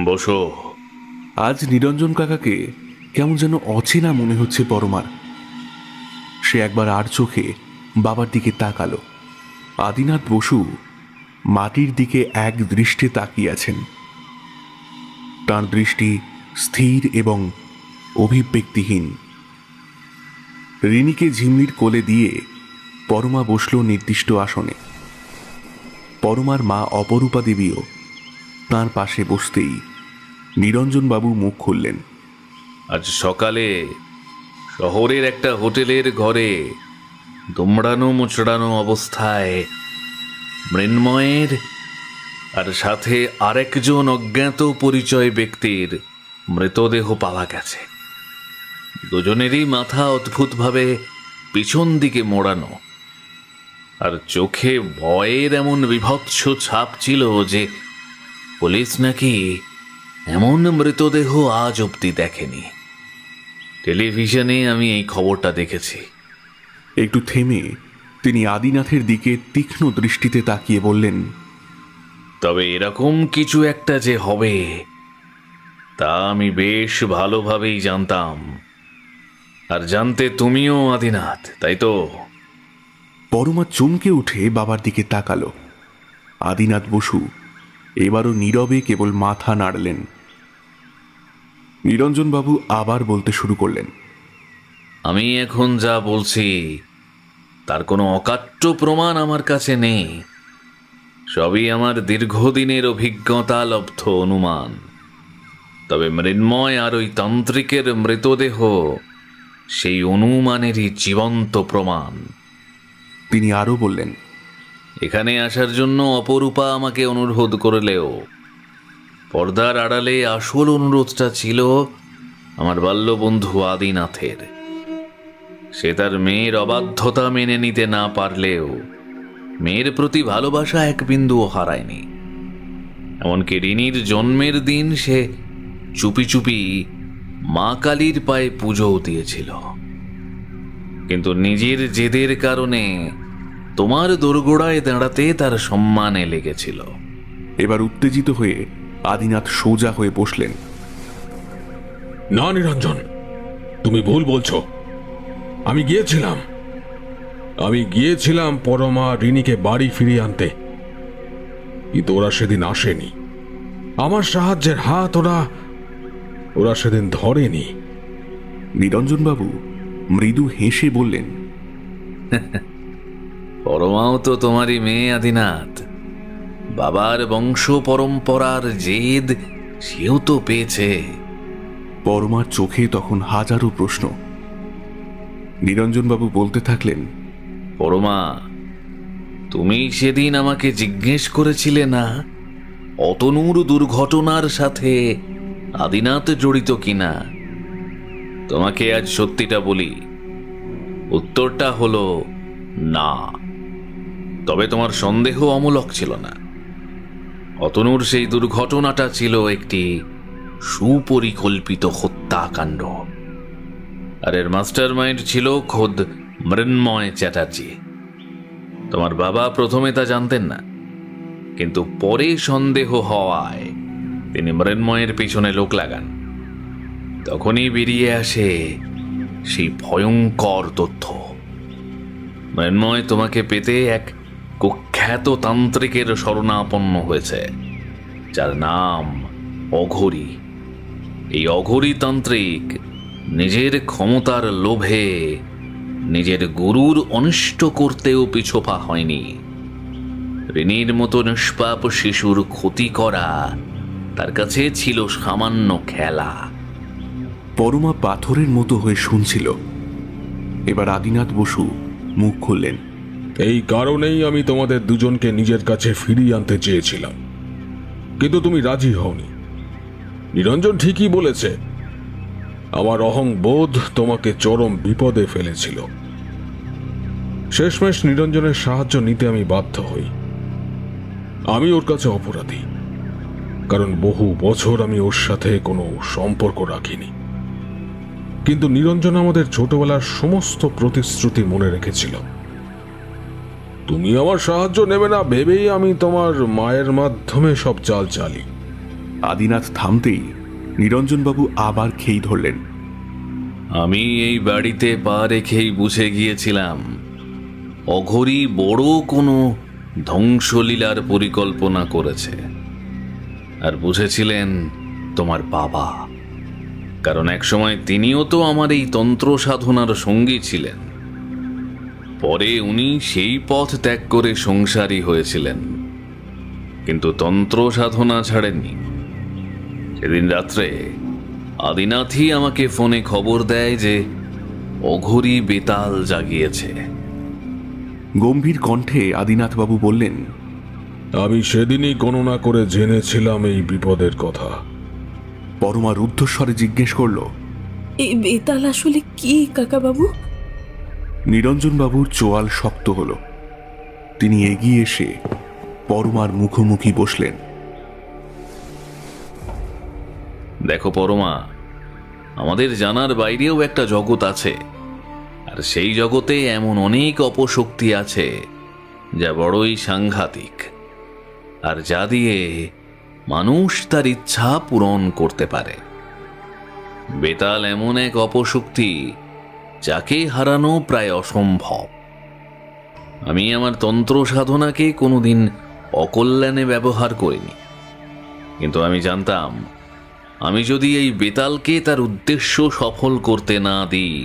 বসো। আজ নিরঞ্জন কাকাকে কেমন যেন অচেনা মনে হচ্ছে পরমার। সে একবার আর চোখে বাবার দিকে তাকালো। আদিনাথ বসু মাটির দিকে এক দৃষ্টে তাকিয়ে আছেন। তার দৃষ্টি স্থির এবং অভিব্যক্তিহীন। রিনিকে ঝিমলির কোলে দিয়ে পরমা বসল নির্দিষ্ট আসনে। পরমার মা অপরূপা দেবীও তাঁর পাশে বসতেই নিরঞ্জনবাবু মুখ খুললেন। আজ সকালে শহরের একটা হোটেলের ঘরে দুমড়ানো মুচড়ানো অবস্থায় মৃন্ময়ের আর সাথে আরেকজন অজ্ঞাত পরিচয় ব্যক্তির মৃতদেহ পাওয়া গেছে। দুজনেরই মাথা অদ্ভুতভাবে পিছন দিকে মোড়ানো, আর চোখে ভয়ের এমন বিভৎস ছাপ ছিল যে পুলিশ নাকি এমন মৃতদেহ আজ অব্দি দেখেনি। টেলিভিশনে আমি এই খবরটা দেখেছি। একটু থেমে তিনি আদিনাথের দিকে তীক্ষ্ণ দৃষ্টিতে তাকিয়ে বললেন, তবে এরকম কিছু একটা যে হবে তা আমি বেশ ভালোভাবেই জানতাম। আর জানতে তুমিও আদিনাথ, তাই তো? পরমা চমকে উঠে বাবার দিকে তাকালো। আদিনাথ বসু এবারও নীরবে কেবল মাথা নাড়লেন। নিরঞ্জনবাবু আবার বলতে শুরু করলেন, আমি এখন যা বলছি তার কোনো অকাট্য প্রমাণ আমার কাছে নেই। সবই আমার দীর্ঘদিনের অভিজ্ঞতা লব্ধ অনুমান। তবে মৃন্ময় আর ওই তান্ত্রিকের মৃতদেহ সেই অনুমানেরই জীবন্ত প্রমাণ। তিনি আরও বললেন, এখানে আসার জন্য অপরূপা আমাকে অনুরোধ করলেও পর্দার আড়ালে আসল অনুরোধটা ছিল আমার বাল্যবন্ধু আদিনাথের। সে তার মেয়ের অবাধ্যতা মেনে নিতে না পারলেও মেয়ের প্রতি ভালোবাসা এক বিন্দুও হারায়নি। এমনকি রিনির জন্মের দিন সে চুপি চুপি মা কালীর পায়ে পুজোও দিয়েছিল। কিন্তু নিজের জেদের কারণে তোমার দোরগোড়ায় দাঁড়াতে তার সম্মানে লেগেছিল। এবার উত্তেজিত হয়ে আদিনাথ সোজা হয়ে বসলেন। না নিরঞ্জন, তুমি ভুল বলছো। আমি গিয়েছিলাম পরমা রিনিকে বাড়ি ফিরিয়ে আনতে, কিন্তু ওরা সেদিন আসেনি। আমার সাহায্যের হাত ওরা সেদিন ধরেনি। নিরঞ্জনবাবু মৃদু হেসে বললেন, পরমাও তো তোমারই মেয়ে আদিনাথ। বাবার বংশ পরম্পরার জেদ সেও তো পেয়েছে। পরমার চোখে তখন হাজারো প্রশ্ন। নিরঞ্জনবাবু বলতে থাকলেন, পরমা, তুমি সেদিন আমাকে জিজ্ঞেস করেছিলে না অতনুর দুর্ঘটনার সাথে আদিনাথ জড়িত কিনা? তোমাকে আজ সত্যিটা বলি, উত্তরটা হলো না। তবে তোমার সন্দেহ অমূলক ছিল না। অতনুর সেই দুর্ঘটনাটা ছিল একটি সুপরিকল্পিত হত্যাকাণ্ড, আর এর মাস্টার মাইন্ড ছিল খোদ মৃন্ময় চ্যাটার্জি। তোমার বাবা প্রথমে তা জানতেন না, কিন্তু পরে সন্দেহ হওয়ায় তিনি মৃন্ময়ের পিছনে লোক লাগান। তখনই বেরিয়ে আসে সেই ভয়ঙ্কর তথ্য। মৃন্ময় তোমাকে পেতে এক কুখ্যাত তান্ত্রিকের শরণাপন্ন হয়েছে, যার নাম অঘোরী। এই অঘোরী তান্ত্রিক নিজের ক্ষমতার লোভে নিজের গুরুর অনিষ্ট করতেও পিছপা হয়নি। রিনির মতো নিষ্পাপ শিশুর ক্ষতি করা তার কাছে ছিল সামান্য খেলা। পরমা পাথরের মতো হয়ে শুনছিল। এবার আদিনাথ বসু মুখ খুললেন, এই কারণেই আমি তোমাদের দুজনকে নিজের কাছে ফিরিয়ে আনতে চেয়েছিলাম, কিন্তু তুমি রাজি হওনি। নিরঞ্জন ঠিকই বলেছে, আমার অহংবোধ তোমাকে চরম বিপদে ফেলেছিল। শেষমেশ নিরঞ্জনের সাহায্য নিতে আমি বাধ্য হই। আমি ওর কাছে অপরাধী, কারণ বহু বছর আমি ওর সাথে কোনো সম্পর্ক রাখিনি। কিন্তু নিরঞ্জন আমাদের ছোটবেলার সমস্ত প্রতিশ্রুতি মনে রেখেছিল। তুমি আমার সাহায্য নেবে না ভেবেই আমি তোমার মায়ের মাধ্যমে সব চাল চালি। আদিনাথ থামতেই নিরঞ্জনবাবু আবার খেই ধরলেন। আমি এই বাড়িতে পা রেখেই বুঝে গিয়েছিলাম অঘোরী বড় কোনো ধ্বংসলীলার পরিকল্পনা করেছে। আর বুঝেছিলেন তোমার বাবা, কারণ একসময় তিনিও তো আমার এই তন্ত্র সাধনার সঙ্গী ছিলেন। পরে উনি সেই পথ ত্যাগ করে সংসারী হয়েছিলেন, কিন্তু তন্ত্র সাধনা ছাড়েননি। সেদিন রাত্রে আদিনাথই আমাকে ফোনে খবর দেয় যে অঘোরী বেতাল জাগিয়েছে। গম্ভীর কণ্ঠে আদিনাথবাবু বললেন, আমি সেদিনই গণনা করে জেনেছিলাম এই বিপদের কথা। পরমা রুদ্ধস্বরে জিজ্ঞেস করল, এই বেতাল আসলে কি কাকাবাবু? নিরঞ্জনবাবুর চোয়াল শক্ত হল। তিনি এগিয়ে এসে পরমার মুখোমুখি বসলেন। দেখো পরমা, আমাদের জানার বাইরেও একটা জগৎ আছে, আর সেই জগতে এমন অনেক অপশক্তি আছে যা বড়ই সাংঘাতিক, আর যা দিয়ে মানুষ তার ইচ্ছা পূরণ করতে পারে। বেতাল এমন এক অপশক্তি যাকে হারানো প্রায় অসম্ভব। আমি আমার তন্ত্র সাধনাকে কোনোদিন অকল্যাণে ব্যবহার করিনি, কিন্তু আমি জানতাম আমি যদি এই বেতালকে তার উদ্দেশ্য সফল করতে না দিই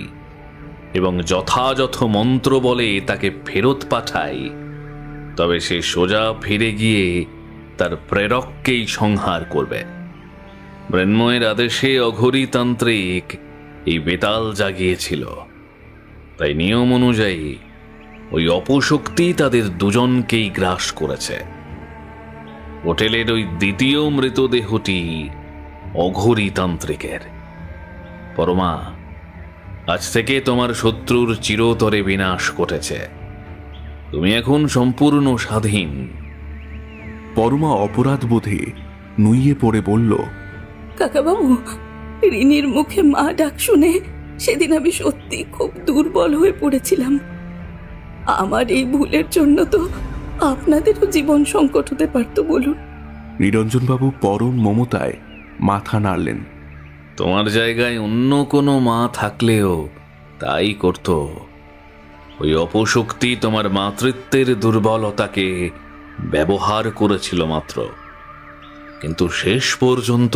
এবং যথাযথ মন্ত্র বলে তাকে ফেরত পাঠাই, তবে সে সোজা ফিরে গিয়ে তার প্রেরককেই সংহার করবে। মৃন্ময়ের আদেশে অঘোরী তান্ত্রিক এই বেতাল জাগিয়েছিল, তাই নিয়ম অনুযায়ী ওই অপশক্তি তাদের দুজনকেই গ্রাস করেছে। হোটেলের ওই দ্বিতীয় মৃতদেহটি অঘোরী তান্ত্রিকের। পরমা, আজ থেকে তোমার শত্রুর চিরতরে বিনাশ ঘটেছে। তুমি এখন সম্পূর্ণ স্বাধীন। পরমা অপরাধ বোধে নুইয়ে পড়ে বলল, কাকাবাবু, রিনির মুখে মা ডাক শুনে সেদিন আমি সত্যি খুব দুর্বল হয়ে পড়েছিলাম। আমার এই ভুলের জন্য তো আপনাদেরও জীবন সংকট হতে পারতো, বলুন। নিরঞ্জনবাবু পরম মমতায় মাথা নাড়লেন। তোমার জায়গায় অন্য কোনো মা থাকলেও তাই করত। ওই অপশক্তি তোমার মাতৃত্বের দুর্বলতাকে ব্যবহার করেছিল মাত্র, কিন্তু শেষ পর্যন্ত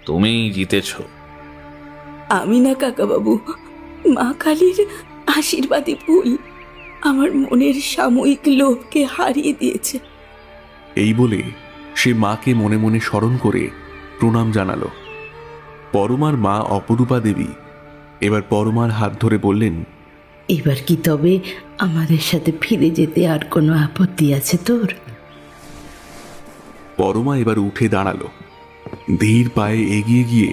তুমিই জিতেছ। আমি না কাকাবাবু, মা কালীর আশীর্বাদী ভুল আমার মনের সাময়িক লোভকে হারিয়ে দিয়েছে। এই বলে সে মাকে মনে মনে স্মরণ করে প্রণাম জানালো। পরমার মা অপরূপা দেবী এবার পরমার হাত ধরে বললেন, এবার কি তবে আমাদের সাথে ফিরে যেতে আর কোনো আপত্তি আছে তোর? পরমা এবার উঠে দাঁড়ালো। ধীর পায়ে এগিয়ে গিয়ে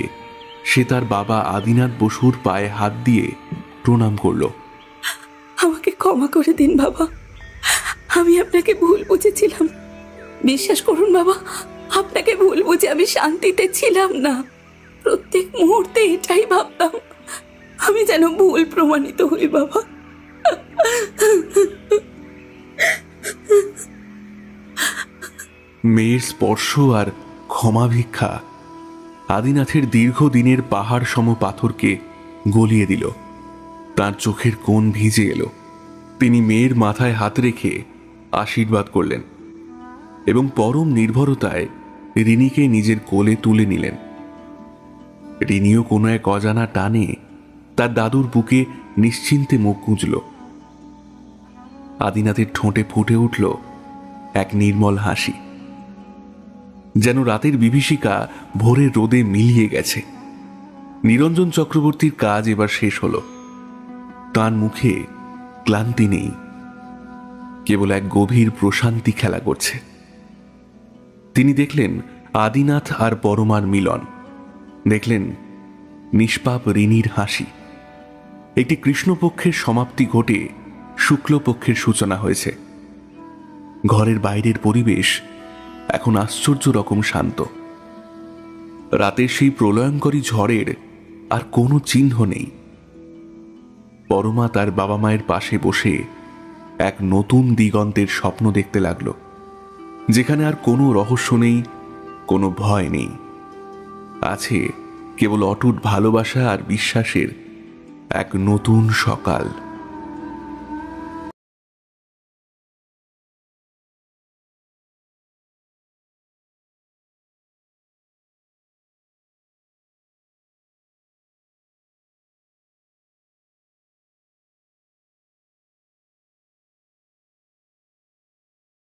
সে তার বাবা আদিনাথ বসুর পায়ে হাত দিয়ে প্রণাম করল। আমাকে ক্ষমা করে দিন বাবা, আমি আপনাকে ভুল বুঝেছিলাম। বিশ্বাস করুন বাবা, আপনাকে ভুল বুঝে আমি শান্তিতে ছিলাম না। প্রত্যেক মুহূর্তে এটাই ভাবতাম আমি যেন ভুল প্রমাণিত হই বাবা। মেয়ের স্পর্শ আর ক্ষমা ভিক্ষা আদিনাথের দীর্ঘদিনের পাহাড় সম পাথরকে গলিয়ে দিল। তার চোখের কোণ ভিজে এলো। তিনি মেয়ের মাথায় হাত রেখে আশীর্বাদ করলেন এবং পরম নির্ভরতায় রিনিকে নিজের কোলে তুলে নিলেন। রিনিও কোনো এক অজানা টানে তার দাদুর বুকে নিশ্চিন্তে মুখ গুঁজল। আদিনাথের ঠোঁটে ফুটে উঠল এক নির্মল হাসি, যেন রাতের বিভীষিকা ভোরের রোদে মিলিয়ে গেছে। নিরঞ্জন চক্রবর্তীর কাজ এবার শেষ হলো। তার মুখে ক্লান্তি নেই, কেবল এক গভীর প্রশান্তি খেলা করছে। তিনি দেখলেন আদিনাথ আর পরমার মিলন, দেখলেন নিষ্পাপ রিনির হাসি। একটি কৃষ্ণপক্ষের সমাপ্তি ঘটে শুক্লপক্ষের সূচনা হয়েছে। ঘরের বাইরের পরিবেশ এখন আশ্চর্য রকম শান্ত। রাতের সেই প্রলয়ঙ্করী ঝড়ের আর কোনো চিহ্ন নেই। পরমা তার বাবা মায়ের পাশে বসে এক নতুন দিগন্তের স্বপ্ন দেখতে লাগল, যেখানে আর কোনো রহস্য নেই, কোনো ভয় নেই। আছে কেবল অটুট ভালোবাসা আর বিশ্বাসের এক নতুন সকাল।